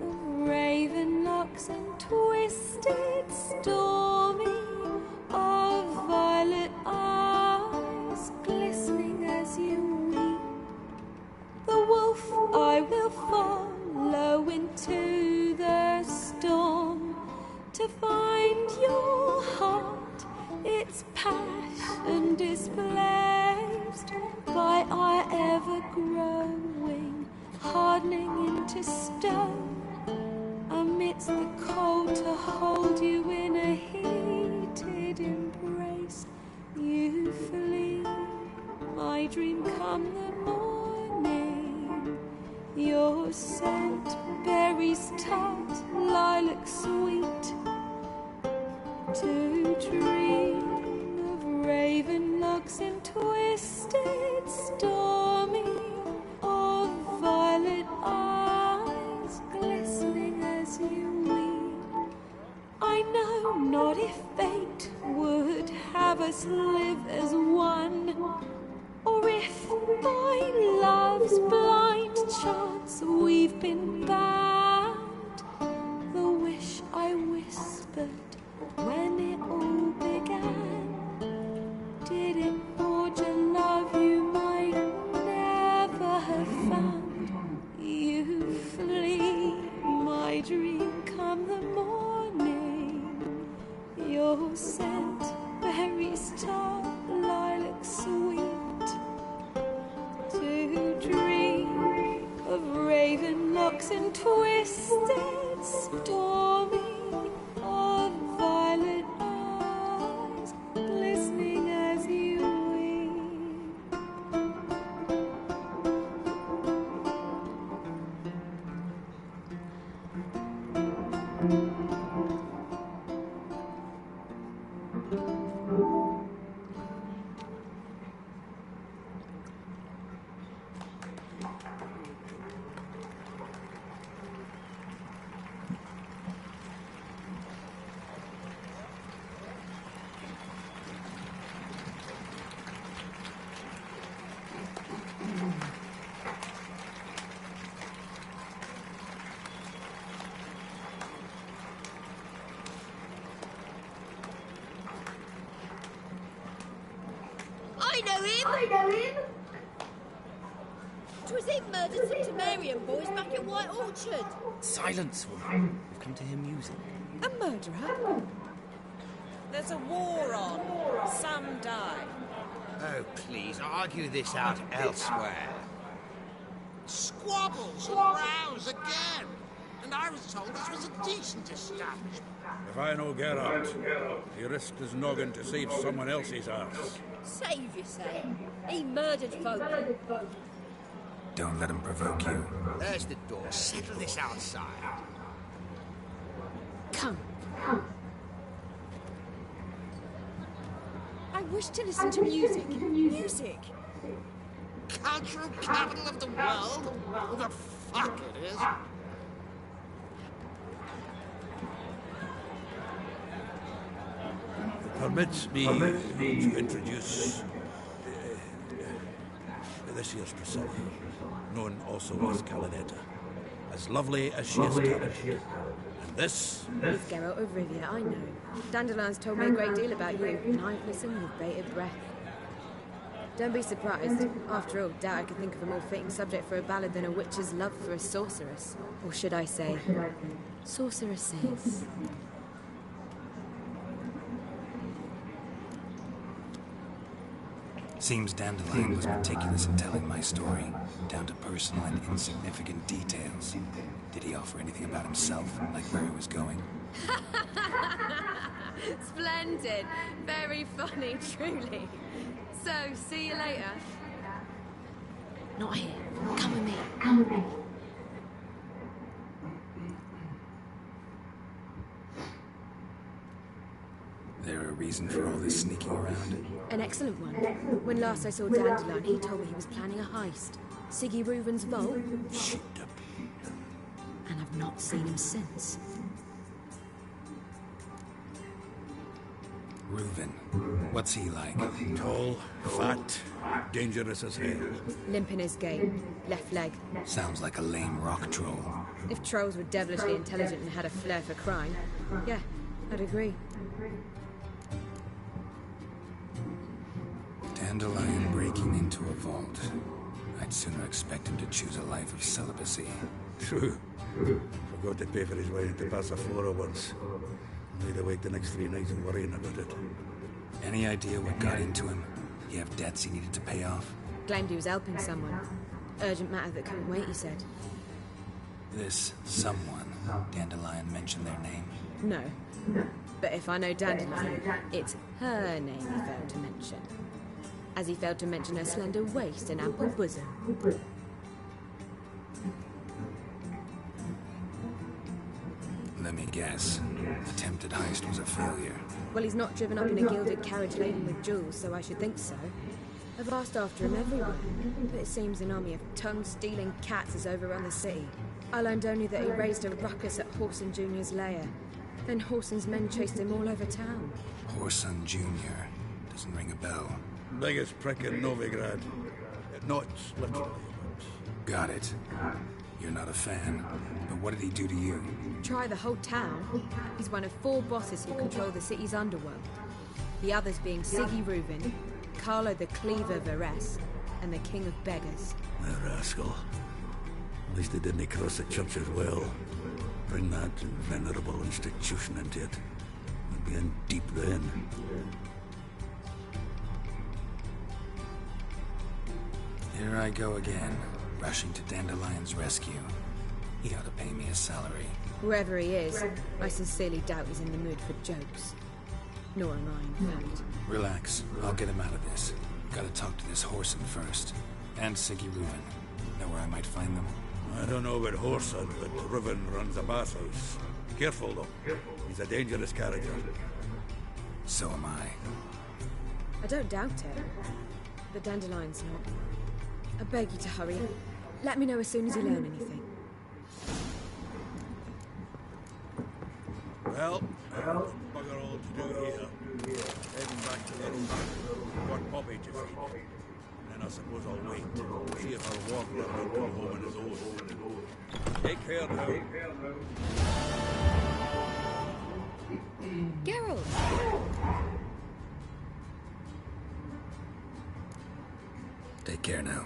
of raven locks and twisted, stormy, of violet eyes glistening as you weep. The wolf I will follow into the storm, to find your heart, its passion displaced by our ever-growing, hardening into stone. Amidst the cold, to hold you in a heated embrace. You flee, my dream come the morning. Your scent, berries tart, lilac sweet. To dream of raven locks and twisted, stormy, of violet eyes glistening as you weep. I know not if fate would have us live as one, or if by love's blind chance we've been bound. The wish I whispered when it all began, did it forge a love you might never have found? You flee, my dream come the morning. Your scent, berries tart, lilac sweet. To dream of raven locks and twisted, stormy, of violet eyes glistening as you weep. I know him! 'Twas him murdered some Temerian boys back at White Orchard. Silence, woman. We've come to hear music. A murderer? There's a war on. Some die. Oh, please, argue this out elsewhere. Squabbles and rows again. And I was told this was a decent establishment. If I know Geralt, he risked his noggin to save someone else's arse. Save, you say? He murdered folk. Don't let him provoke you. There's the door. Settle this outside. Come. I wish to listen to music. Music! Cultural capital of the world? Who the fuck it is? Permits me to introduce this here's Priscilla, known also as Calinetta, as lovely as she is talented. And this... Miss Geralt of Rivia, I know. Dandelion's told me a great deal about you, and I've listened with bated breath. Don't be surprised. After all, doubt I could think of a more fitting subject for a ballad than a witch's love for a sorceress. Or should I say, sorceresses. Seems Dandelion was meticulous in telling my story, down to personal and insignificant details. Did he offer anything about himself, like where he was going? Splendid. Very funny, truly. So, see you later. Not here. Come with me. There a reason for all this sneaking around? An excellent one. When last I saw Dandelion, he told me he was planning a heist. Siggy Reuven's vault. Shit up. And I've not seen him since. Reuven. What's he like? Tall, fat, dangerous as hell. Limp in his gait. Left leg. Sounds like a lame rock troll. If trolls were devilishly intelligent and had a flair for crime, yeah, I'd agree. Dandelion breaking into a vault. I'd sooner expect him to choose a life of celibacy. True. Forgot to pay for his way into Passaflora once. Laid awake the next 3 nights and worrying about it. Any idea what got into him? You have debts he needed to pay off? Claimed he was helping someone. Urgent matter that couldn't wait, he said. This someone, Dandelion mentioned their name? No. But if I know Dandelion, it's her name he failed to mention. As he failed to mention her slender waist and ample bosom. Let me guess. Attempted heist was a failure. Well, he's not driven up in a gilded carriage laden with jewels, so I should think so. I've asked after him everywhere, but it seems an army of tongue-stealing cats has overrun the city. I learned only that he raised a ruckus at Horson Jr.'s lair. Then Horson's men chased him all over town. Horson Jr. Doesn't ring a bell. Biggest prick in Novigrad. Not literally, but... Got it. You're not a fan. But what did he do to you? Try the whole town. He's one of 4 bosses who control the city's underworld. The others being Siggy Reuven, Carlo the Cleaver Varese, and the King of Beggars. The rascal. At least they didn't cross the church as well. Bring that venerable institution into it. We'd be in deep then. Here I go again, rushing to Dandelion's rescue. He ought to pay me a salary. Whoever he is, I sincerely doubt he's in the mood for jokes. Nor am I, in fact. Relax. I'll get him out of this. Gotta talk to this Horson first. And Siggy Reuven. Know where I might find them? I don't know about Horson, but Reuven runs a bathhouse. Careful, though. He's a dangerous character. So am I. I don't doubt it. But Dandelion's not. I beg you to hurry. Let me know as soon as you learn anything. Well, bugger all to do here. Heading back to the got Bobby to feed. And I suppose I'll wait. See if our warbler will come home on his own. Take care now. Geralt! Take care now.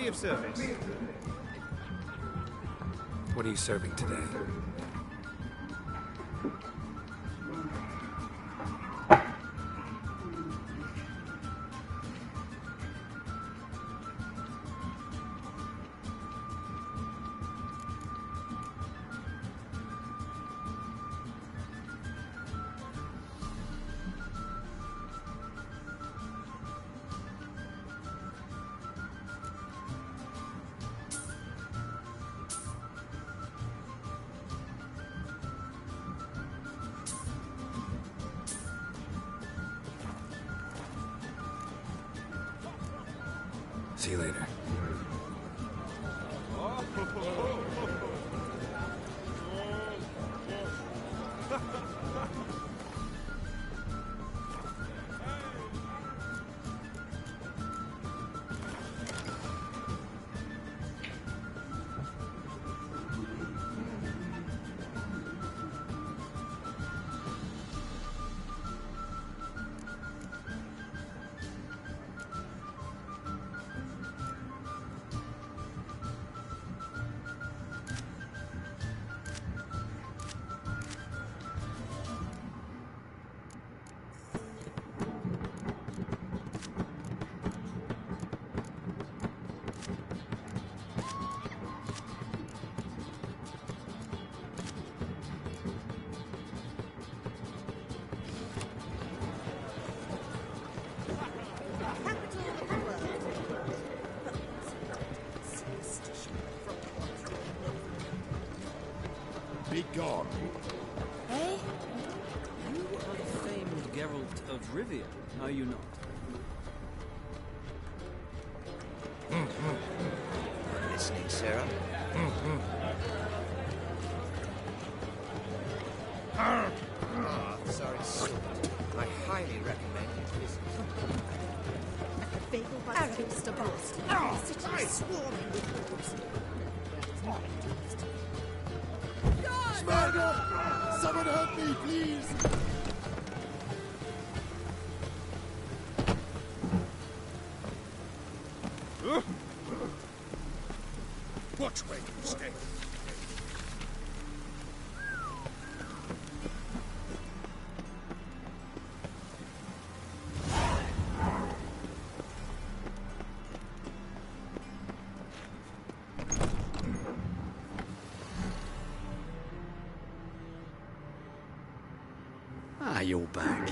be of service. What are you serving today? See you later. Be gone. Eh? You are the famed Geralt of Rivia, are you not? I'm listening, Sarah. Sorry, sort. I highly recommend you visit. Arrogance to bastard. City swarming with wolves. Spider! Someone help me, please! Watch where you stay. Ah, you're back.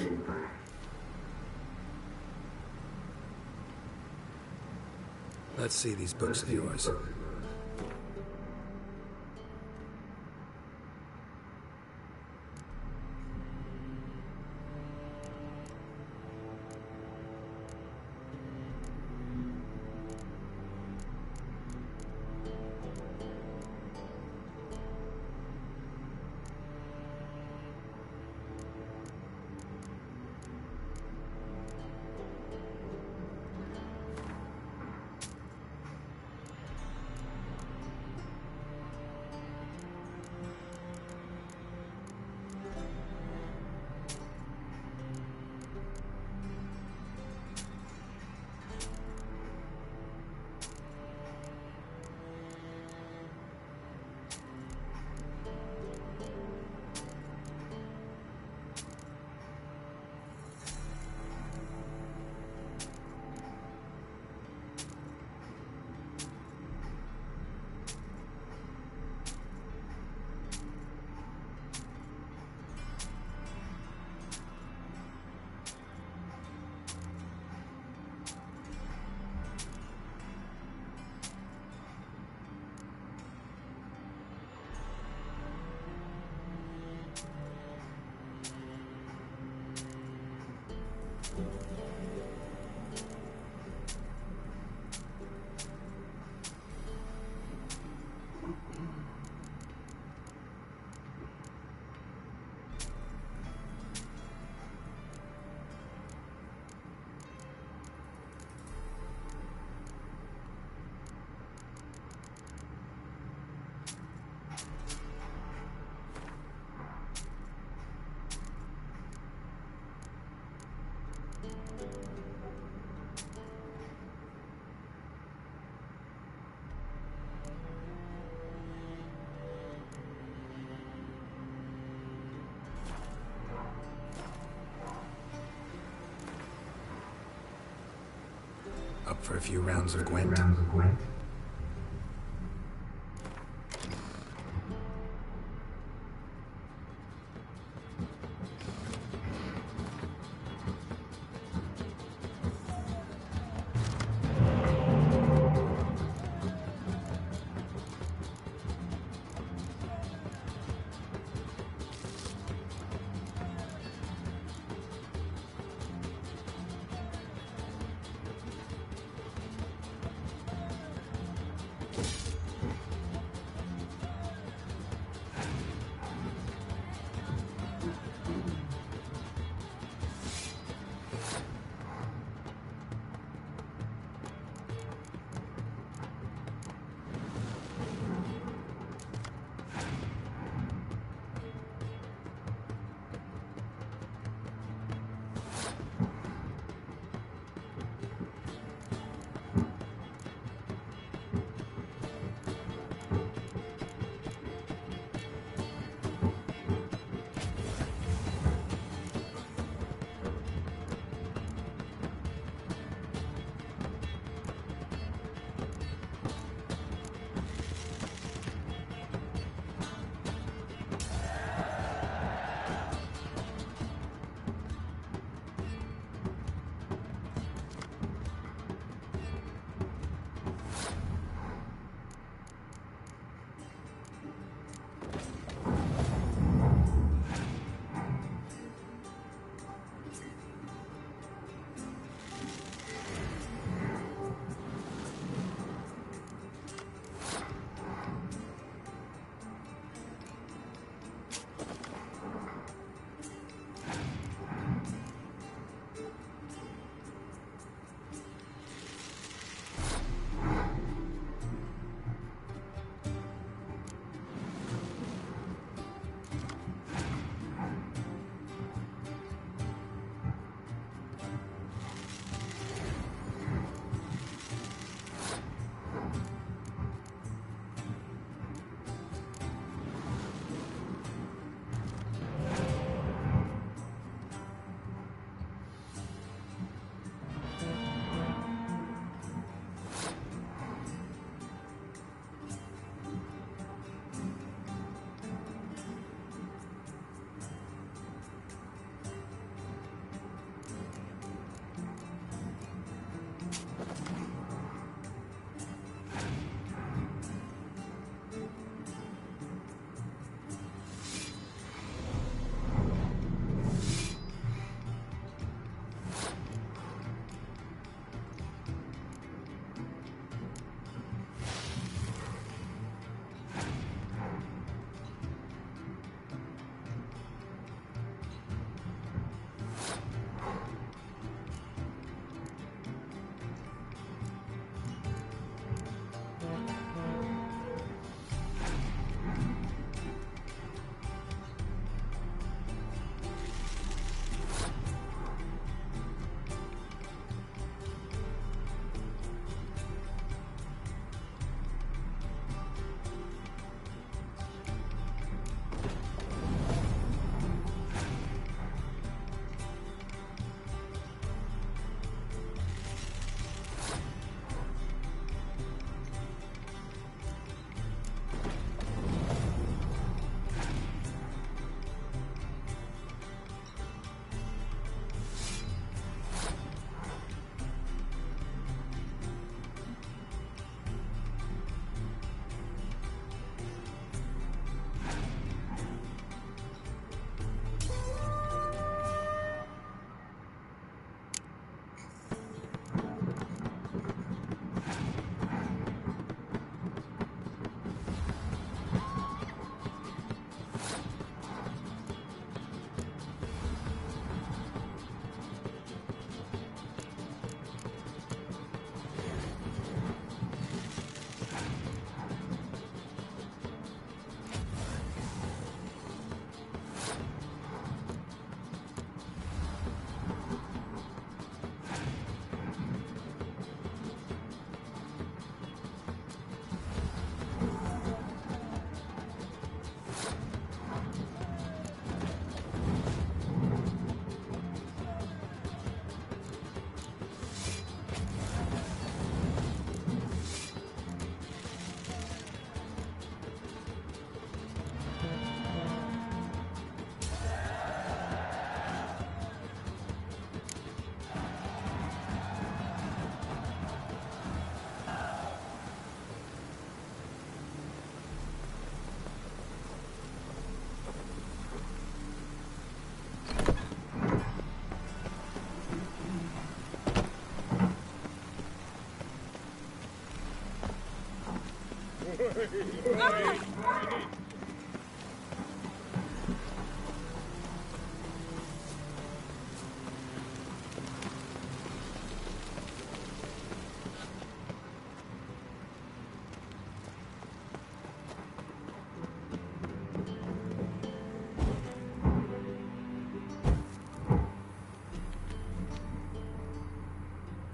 Let's see these books of yours. For a few rounds of Gwent?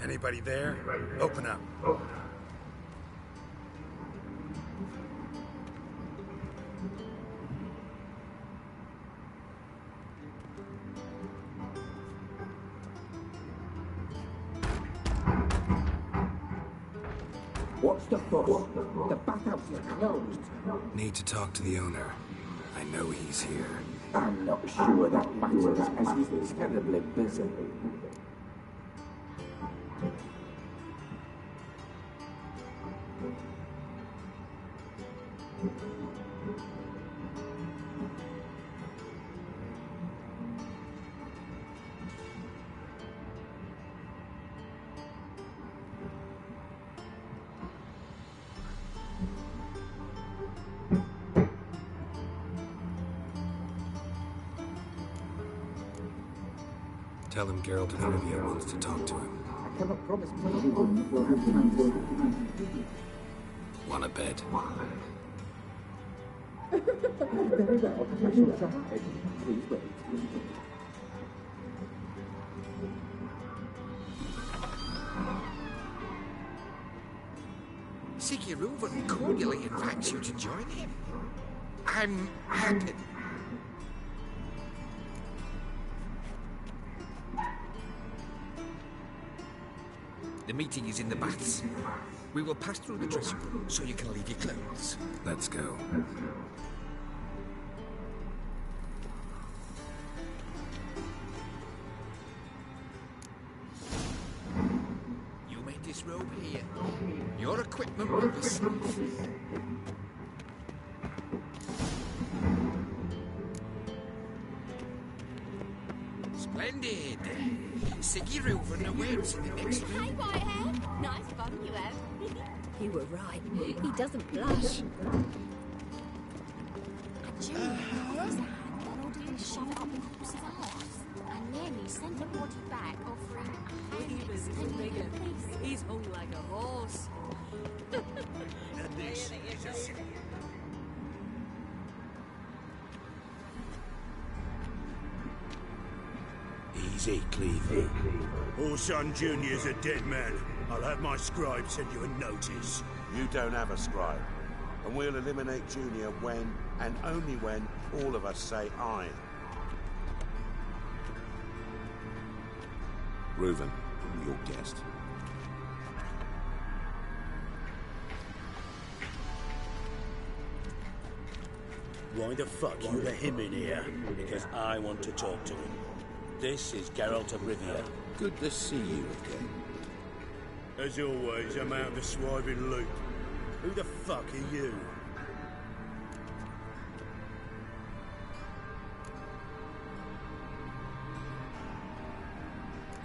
Anybody there? Open up. What's the fuss? The bathhouse is closed. Need to talk to the owner. I know he's here. I'm not sure that matters, as he's terribly busy. Tell him Geralt of Rivia wants to talk to him. I cannot promise anyone will have time to speak. Want a bed? Very well, I shall try. Please wait. Sigurd cordially invites you to join him. I'm happy. The meeting is in the baths. We will pass through the dressing room so you can leave your clothes. Let's go. You made this robe here. Your equipment will be safe. Splendid. Sigurd awaits in the next room. Hey, Whitehair. Nice fun you have. You were right. He doesn't blush. Julie was a hand that ordered to shove up the corpse's arse. And then he sent the body back offering He's hung like a horse. And this is a city. Easy, Cleaver. Orson Jr.'s a dead man. I'll have my scribe send you a notice. You don't have a scribe. And we'll eliminate Junior when, and only when, all of us say aye. Reuven, your guest. Why the fuck you let him in here? Because I want to talk to him. This is Geralt of Rivia. Good to see you again. As always, I'm out of the swiving loop. Who the fuck are you?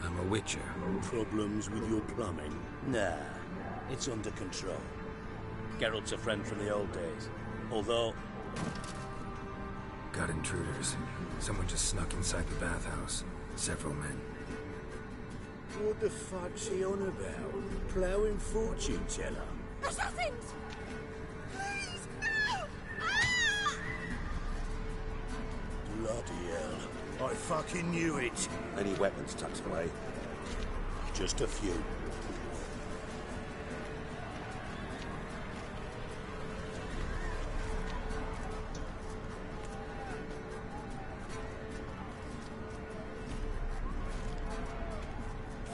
I'm a witcher. Problems with your plumbing? Nah, it's under control. Geralt's a friend from the old days. Although... Got intruders. Someone just snuck inside the bathhouse. Several men. What the fuck's he on about? Ploughing fortune teller? Assassins! Please, no! Ah! Bloody hell. I fucking knew it. Any weapons tucked away? Just a few.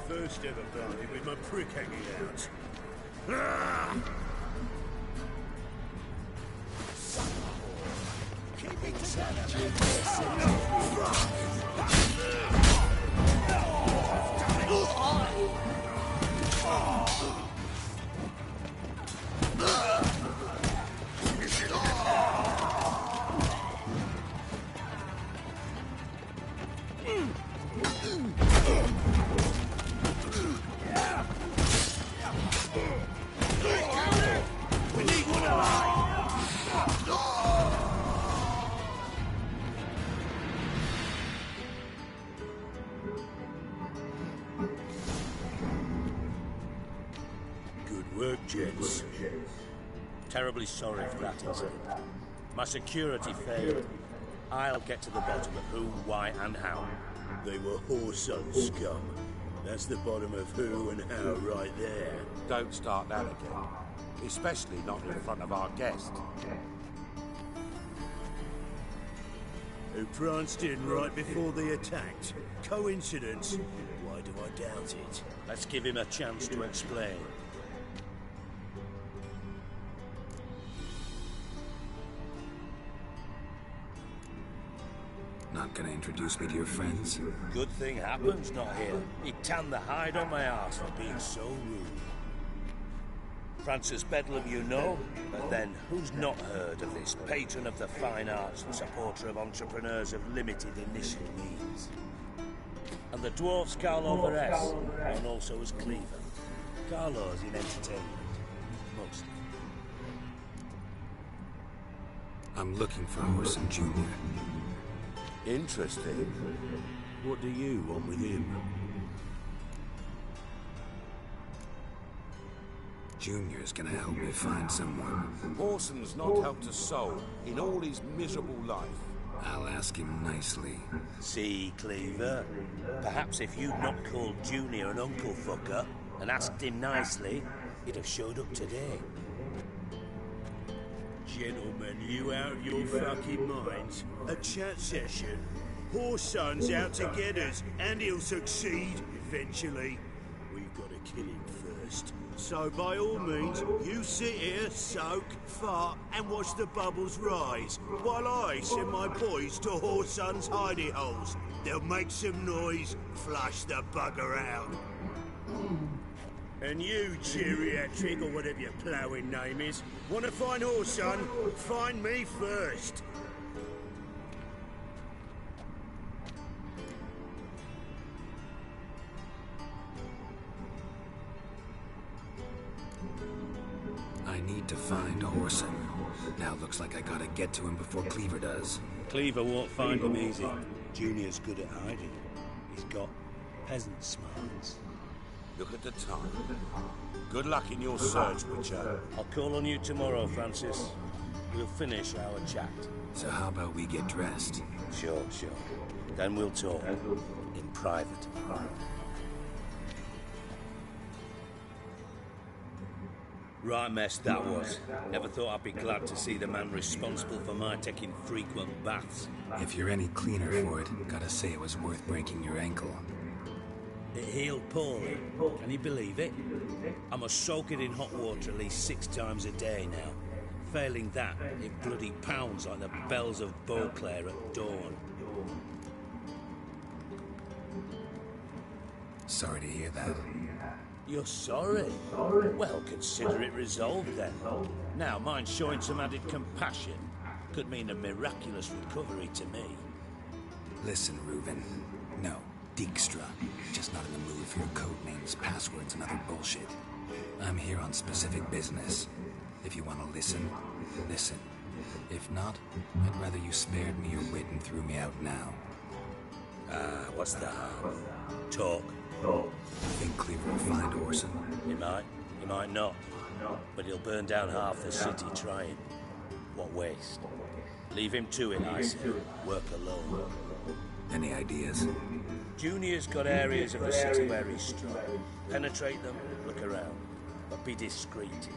First ever party with my prick hanging out. Ah! Keep it together. We need one of Terribly sorry for that incident. My security failed. I'll get to the bottom of who, why, and how. They were whoreson scum. That's the bottom of who and how right there. Don't start that again. Especially not in front of our guest. Who pranced in right before they attacked. Coincidence? Why do I doubt it? Let's give him a chance to explain. Not gonna introduce me to your friends? Good thing Happen's not here. He'd tan the hide on my arse for being so rude. Francis Bedlam you know, but then who's not heard of this patron of the fine arts and supporter of entrepreneurs of limited initial means? And the dwarf's Carlo Veres, known also as Cleaver. Carlo's in entertainment, mostly. I'm looking for Orson Jr. Interesting. What do you want with him? Junior's gonna help me find someone. Orson's not helped a soul in all his miserable life. I'll ask him nicely. See, Cleaver? Perhaps if you'd not called Junior an uncle fucker and asked him nicely, he'd have showed up today. Gentlemen, you out of your fucking minds? A chat session? Whoreson's out to get us, and he'll succeed eventually. We've got to kill him first. So by all means, you sit here, soak, fart, and watch the bubbles rise, while I send my boys to Whoreson's hidey holes. They'll make some noise, flush the bugger out. And you, geriatric, or whatever your ploughing name is, want to find Whoreson? Find me first. I need to find Orson. Now looks like I gotta get to him before Cleaver does. Cleaver won't find him easy. Junior's good at hiding. He's got peasant smarts. Look at the time. Good luck in your search, Witcher. I'll call on you tomorrow, Francis. We'll finish our chat. So how about we get dressed? Sure. Then we'll talk. In private. Right mess that was. Never thought I'd be glad to see the man responsible for my taking frequent baths. If you're any cleaner for it, gotta say it was worth breaking your ankle. It healed poorly. Can you believe it? I must soak it in hot water at least 6 times a day now. Failing that, it bloody pounds like the bells of Beauclair at dawn. Sorry to hear that. You're sorry? Well, consider it resolved then. Now, mind showing some added compassion could mean a miraculous recovery to me. Listen, Reuben. No, Dijkstra. Just not in the mood for your code names, passwords, and other bullshit. I'm here on specific business. If you want to listen, listen. If not, I'd rather you spared me your wit and threw me out now. What's the harm? Talk. Think Cleaver will find Orson? He might not. But he'll burn down half the city trying. What waste. Leave him to it, I say. Work alone. Any ideas? Junior's got areas of the city where he's strong. Penetrate them, look around. But be discreet.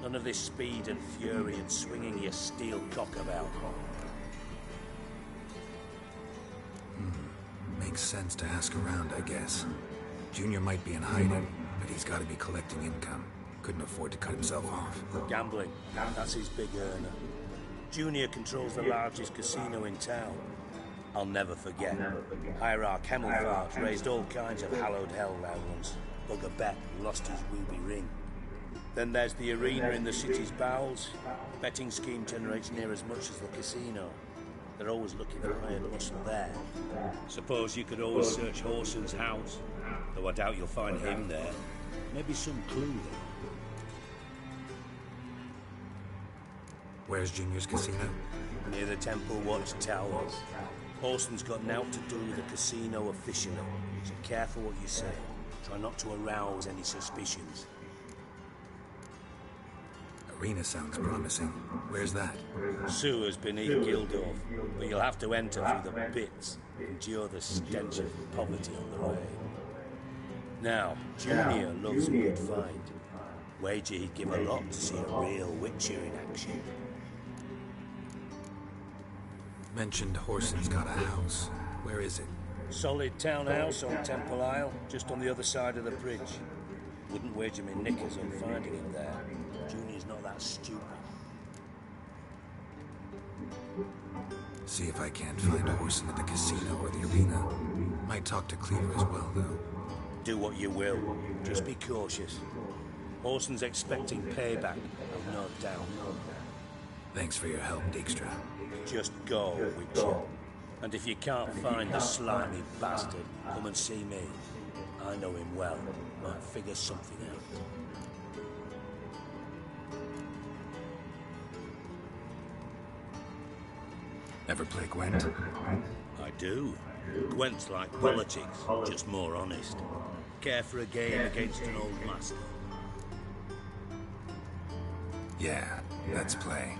None of this speed and fury and swinging your steel cock about. Makes sense to ask around, I guess. Junior might be in hiding, but he's got to be collecting income. Couldn't afford to cut himself off. Gambling. That's his big earner. Junior controls the largest casino in town. I'll never forget. Hierarch Hemmelfart raised all kinds of hallowed hell round once. Bugger bet lost his ruby ring. Then there's the arena in the city's bowels. Betting scheme generates near as much as the casino. They're always looking for iron muscle there. Suppose you could always search Whoreson's house, though I doubt you'll find him there. Maybe some clue there. Where's Junior's casino? Near the Temple Watch Towers. Whoreson's got naught to do with the casino officially, so careful what you say. Try not to arouse any suspicions. arena sounds promising. Where's that? Sewers beneath Gildorf, but you'll have to enter through the pits, endure the stench of poverty on the way. Now, Junior loves a good fight. Wager he'd give a lot to see a real Witcher in action. Mentioned Horson's got a house. Where is it? Solid townhouse on Temple Isle, just on the other side of the bridge. Wouldn't wager me knickers on finding him there. Junior's not that stupid. See if I can't find Horson at the casino or the arena. Might talk to Cleaver as well, though. Do what you will. Just be cautious. Horson's expecting payback, I've no doubt. Thanks for your help, Dijkstra. Just go, Witcher. And if you can't find the slimy bastard, come and see me. I know him well. Might figure something out. Ever play Gwent? I do. Gwent's like politics, just more honest. Care for a game against an old master? Yeah, let's play.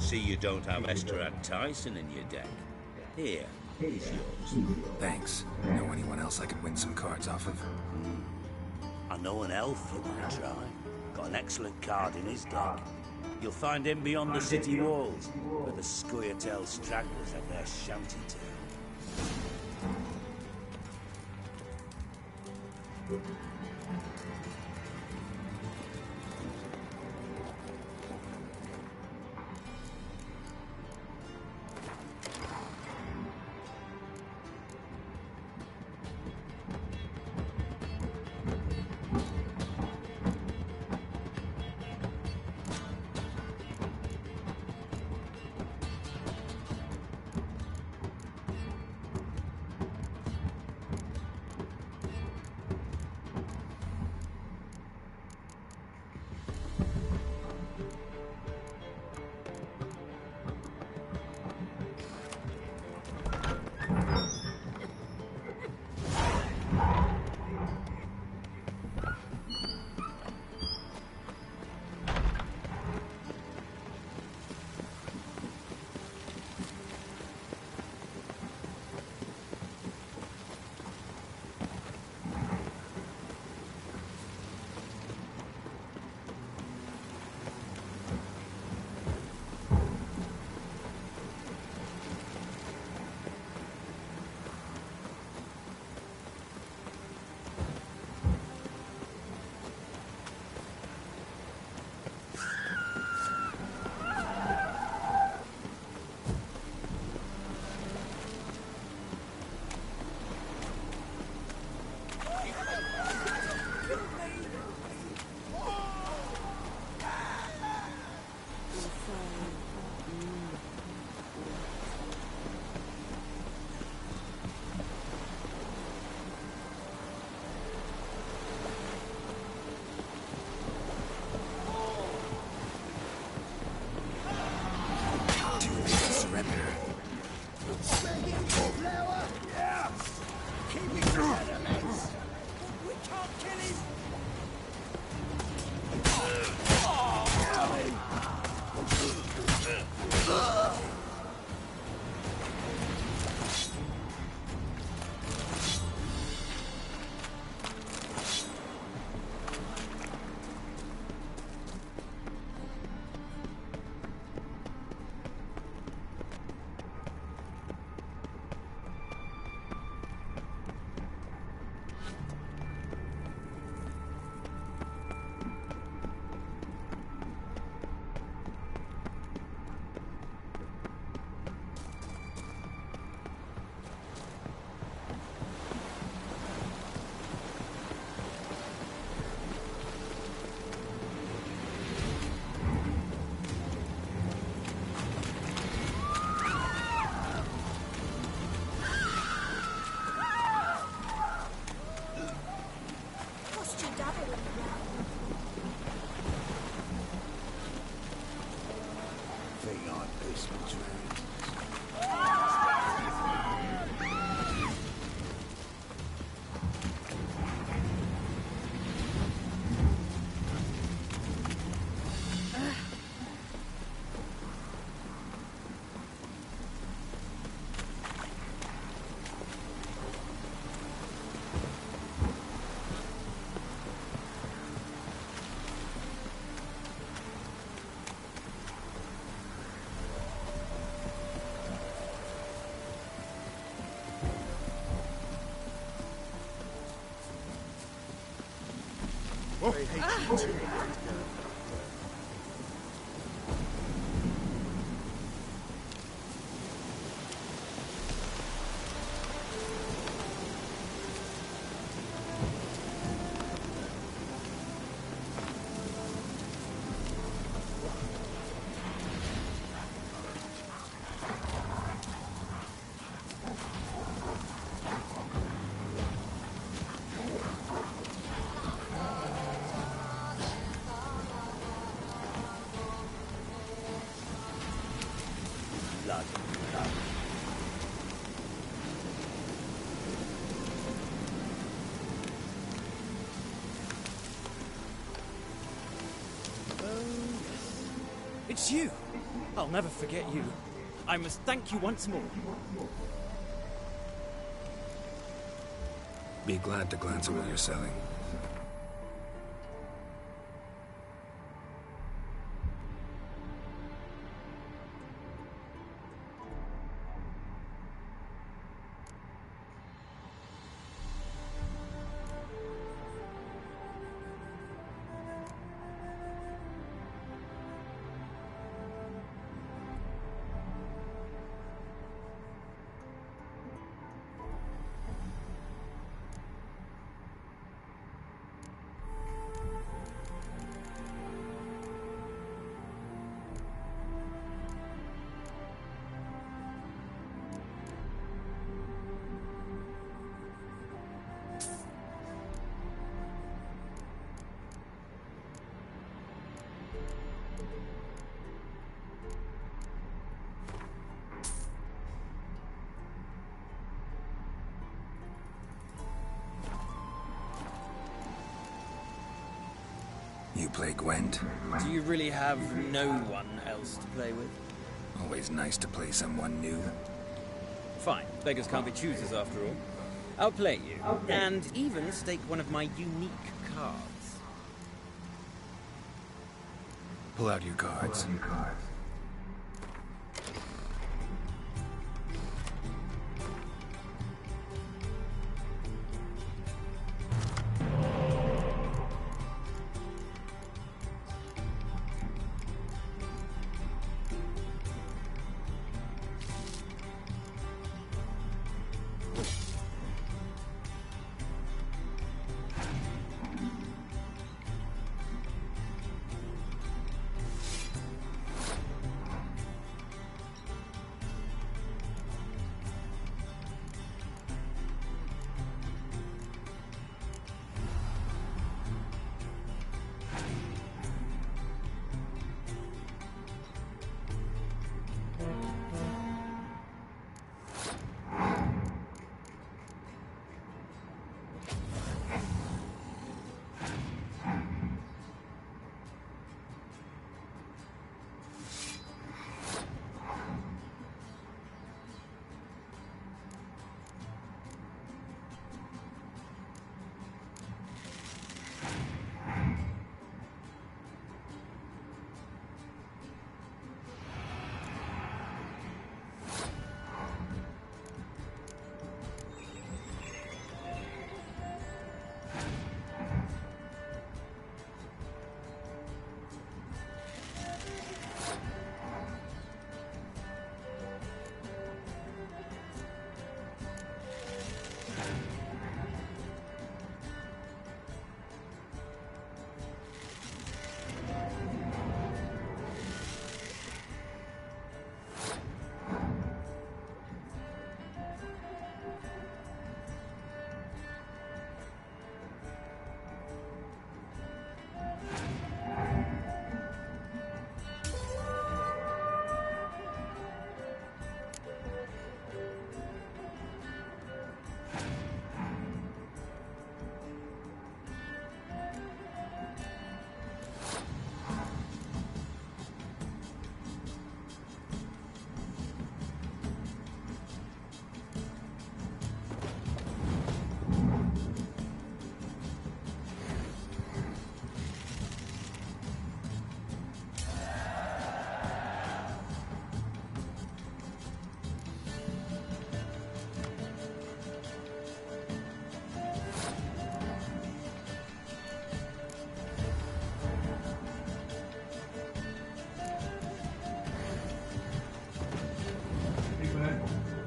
See you don't have Esther and Tyson in your deck. Here, here's yours. Thanks. Know anyone else I could win some cards off of? I know an elf you might try. Got an excellent card in his deck. You'll find him beyond the city walls, where the Scoia'tael stragglers have their shanty town. I hate you too. It's you! I'll never forget you. I must thank you once more. Be glad to glance at what you're selling. You play Gwent? Do you really have no one else to play with? Always nice to play someone new. Fine. Beggars can't be choosers after all. I'll play you. And even stake one of my unique cards. Pull out your cards.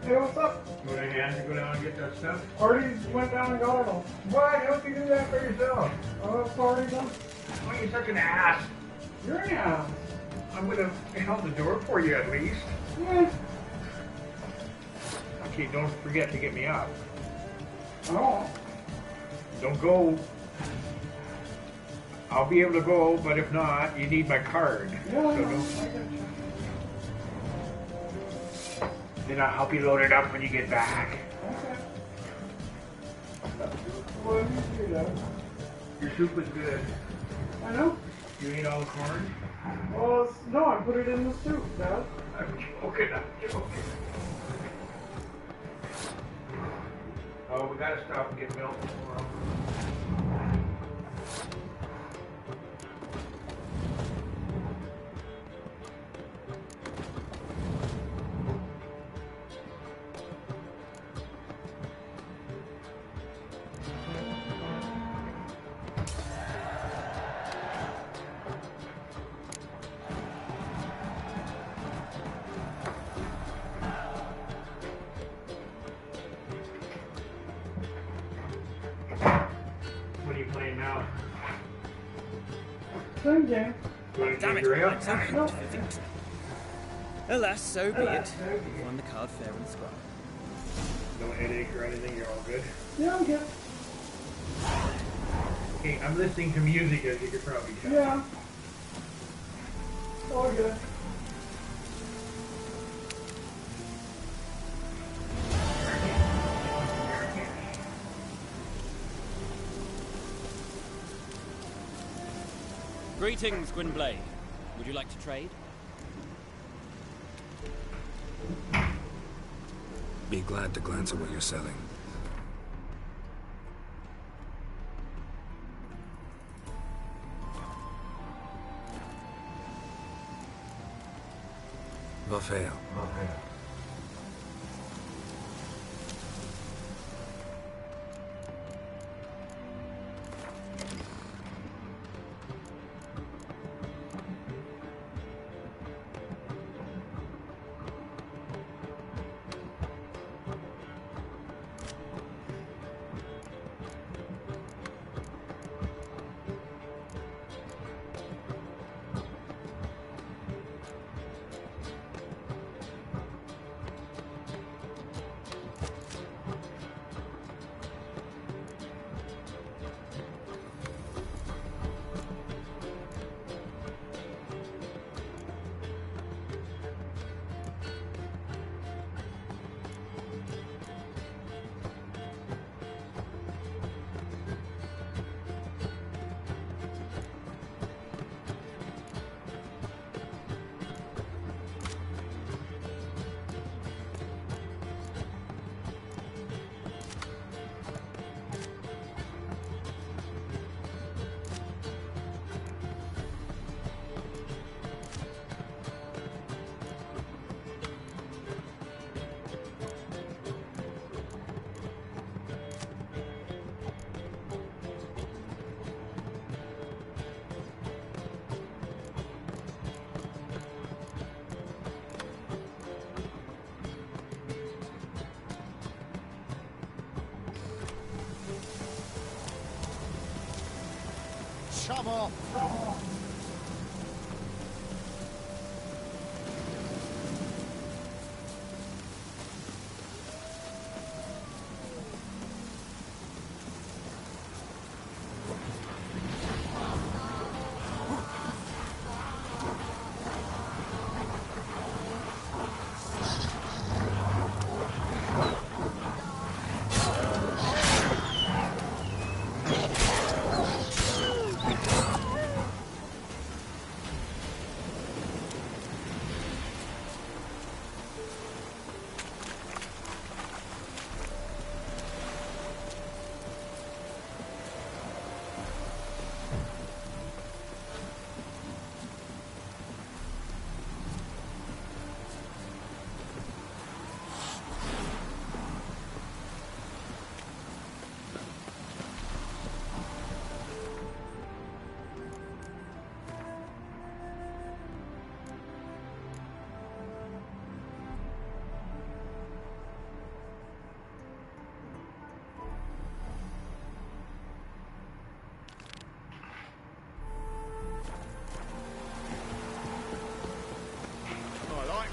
Hey, what's up? You want a hand to go down and get that stuff? Already went down and got it all. Why don't you do that for yourself? Oh, that's already done. Why are you such an ass? You're an ass. I would have held the door for you at least. Yeah. Okay, don't forget to get me up. Oh. Don't go. I'll be able to go, but if not, you need my card. Yeah, so don't. Then I'll help you load it up when you get back. Okay. Your soup was good. I know. You ate all the corn? Well, no, I put it in the soup, Dad. I'm joking, Oh, we gotta stop and get milk tomorrow. What are you playing now? Same game. Damn it, I'm so good for things. Alas, so be it. You won the card fair and square. No headache or anything, you're all good? Yeah, I'm good. Hey, I'm listening to music, as you could probably tell. Yeah. All good. Greetings, Gwynblade. Would you like to trade? Be glad to glance at what you're selling. Buffet. Shovel!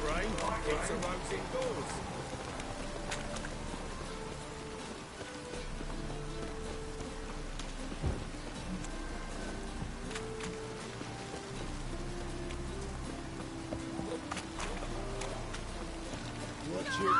Rain, it's a roads indoors. Watch it,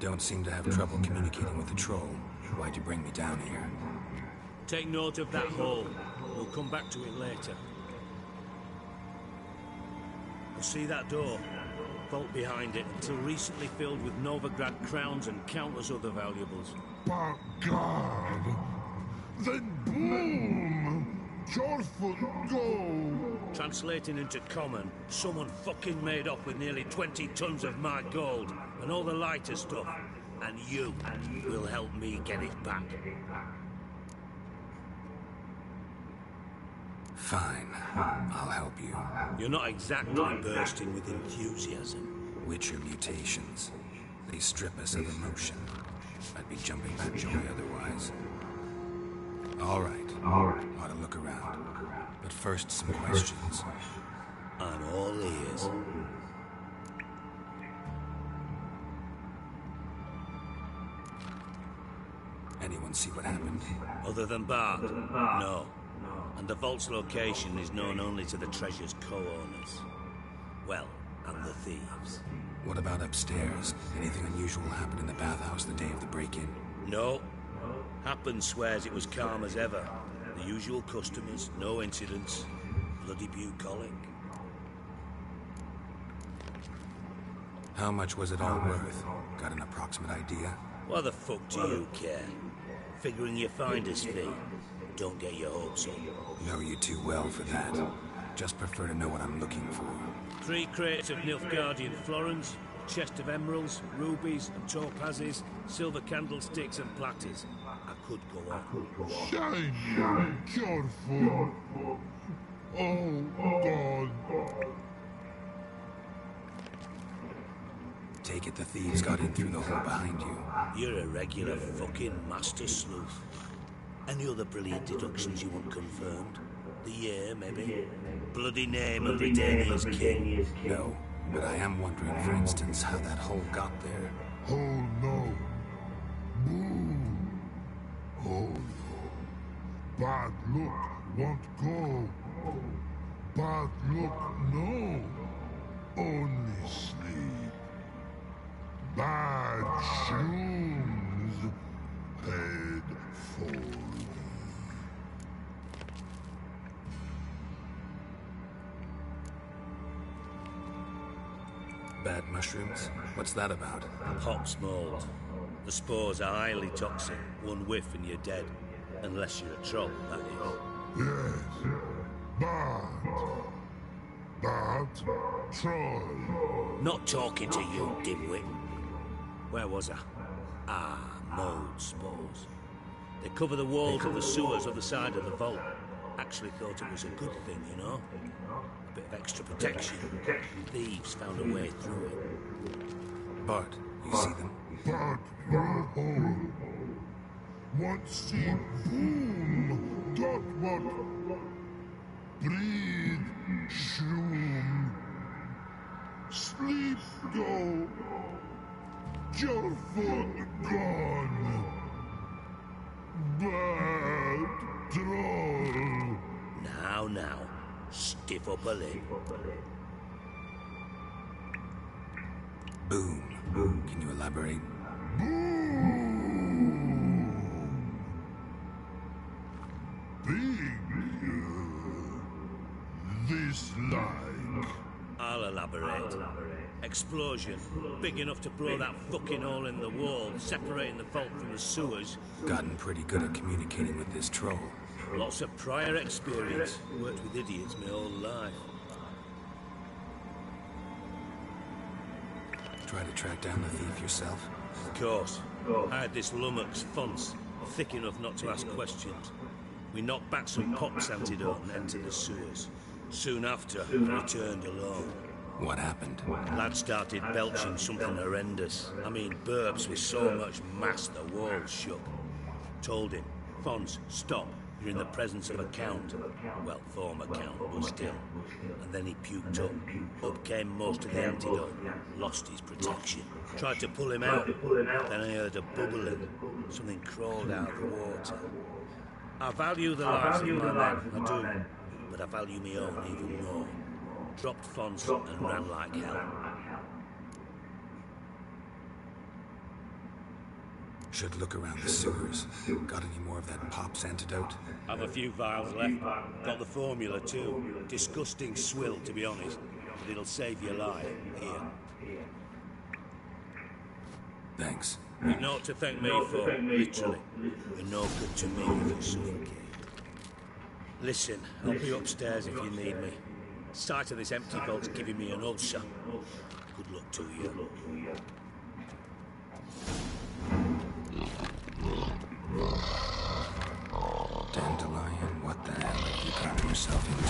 Don't seem to have trouble communicating with the troll. Why'd you bring me down here? Take note of that hole. We'll come back to it later. You see that door? Vault behind it, until recently filled with Novigrad crowns and countless other valuables. By God! Then boom! Jorfoot go! Translating into common, someone fucking made off with nearly 20 tons of my gold, and all the lighter stuff. And you will help me get it back. Fine. I'll help you. You're not exactly bursting with enthusiasm. Witcher mutations. They strip us of emotion. I'd be jumping for joy otherwise. All right. Ought to look around. But first, some questions. I'm all ears. Anyone see what happened? Other than Bart? No. And the vault's location is known only to the treasure's co-owners. Well, and the thieves. What about upstairs? Anything unusual happened in the bathhouse the day of the break-in? No. Happen swears it was calm as ever. The usual customers, no incidents. Bloody bucolic. How much was it all worth? Got an approximate idea? Why the fuck do you care? Figuring your finder's fee. Don't get your hopes up. Know you too well for that. Just prefer to know what I'm looking for. 3 crates of Nilfgaardian florins, a chest of emeralds, rubies and topazes, silver candlesticks and platters. I could go on. Shiny! Careful! Oh, God! Take it the thieves got in through the hole behind you. You're a regular fucking master sleuth. Any other brilliant deductions you want confirmed? The year, maybe? Bloody name of Britannia's king? No, but I am wondering, for instance, how that hole got there. Oh, no. Boo! Oh, no. Bad luck won't go. Bad luck, no. Only sleep. Bad shoes. Head for Bad mushrooms? What's that about? Hops mold. The spores are highly toxic. One whiff and you're dead. Unless you're a troll, that is. Yes. Bad. Bad troll. Not talking to you, dimwit. Where was I? Ah, mold spores. They cover the walls of the sewers on the side of the vault. Actually thought it was a good thing, you know? A bit of extra protection. Thieves found a way through it. Bart, you see them? Bad hole. What see boom? Dot what? Breathe. Shroom. Sleep go. Your foot gone. Bad troll. Now, stiff up a lip. Boom. Can you elaborate? Big. This like. I'll elaborate. Explosion. Big enough to blow that fucking hole in the wall, separating the vault from the sewers. Gotten pretty good at communicating with this troll. Lots of prior experience. Worked with idiots my whole life. Try to track down the thief yourself? Of course. I had this lummox, Fonz, thick enough not to ask questions. We knocked back some pops antidote and entered the sewers. Soon after, returned alone. What happened? Lad started belching something horrendous. I mean, burps with so much mass the walls shook. Told him, Fonz, stop. You're in the presence of a count. Well, former count, but still. And then he puked up. Up came most of the antidote. Lost his protection. Tried to pull him out. Then I heard a bubbling. Something crawled out of the water. I value the lives of my men, I do. But I value my own even more. Dropped Fonz and ran like hell. should look around the sewers. Got any more of that Pop's antidote? Have a few vials left. Got the formula too. Disgusting swill, to be honest. But it'll save your life. Here. Thanks. You've naught to thank me for, literally. You're no good to me if you suffocate. Listen, I'll be upstairs if you need me. Sight of this empty vault's giving me an ulcer. Good luck to you. Dandelion, what the hell have you gotten yourself into?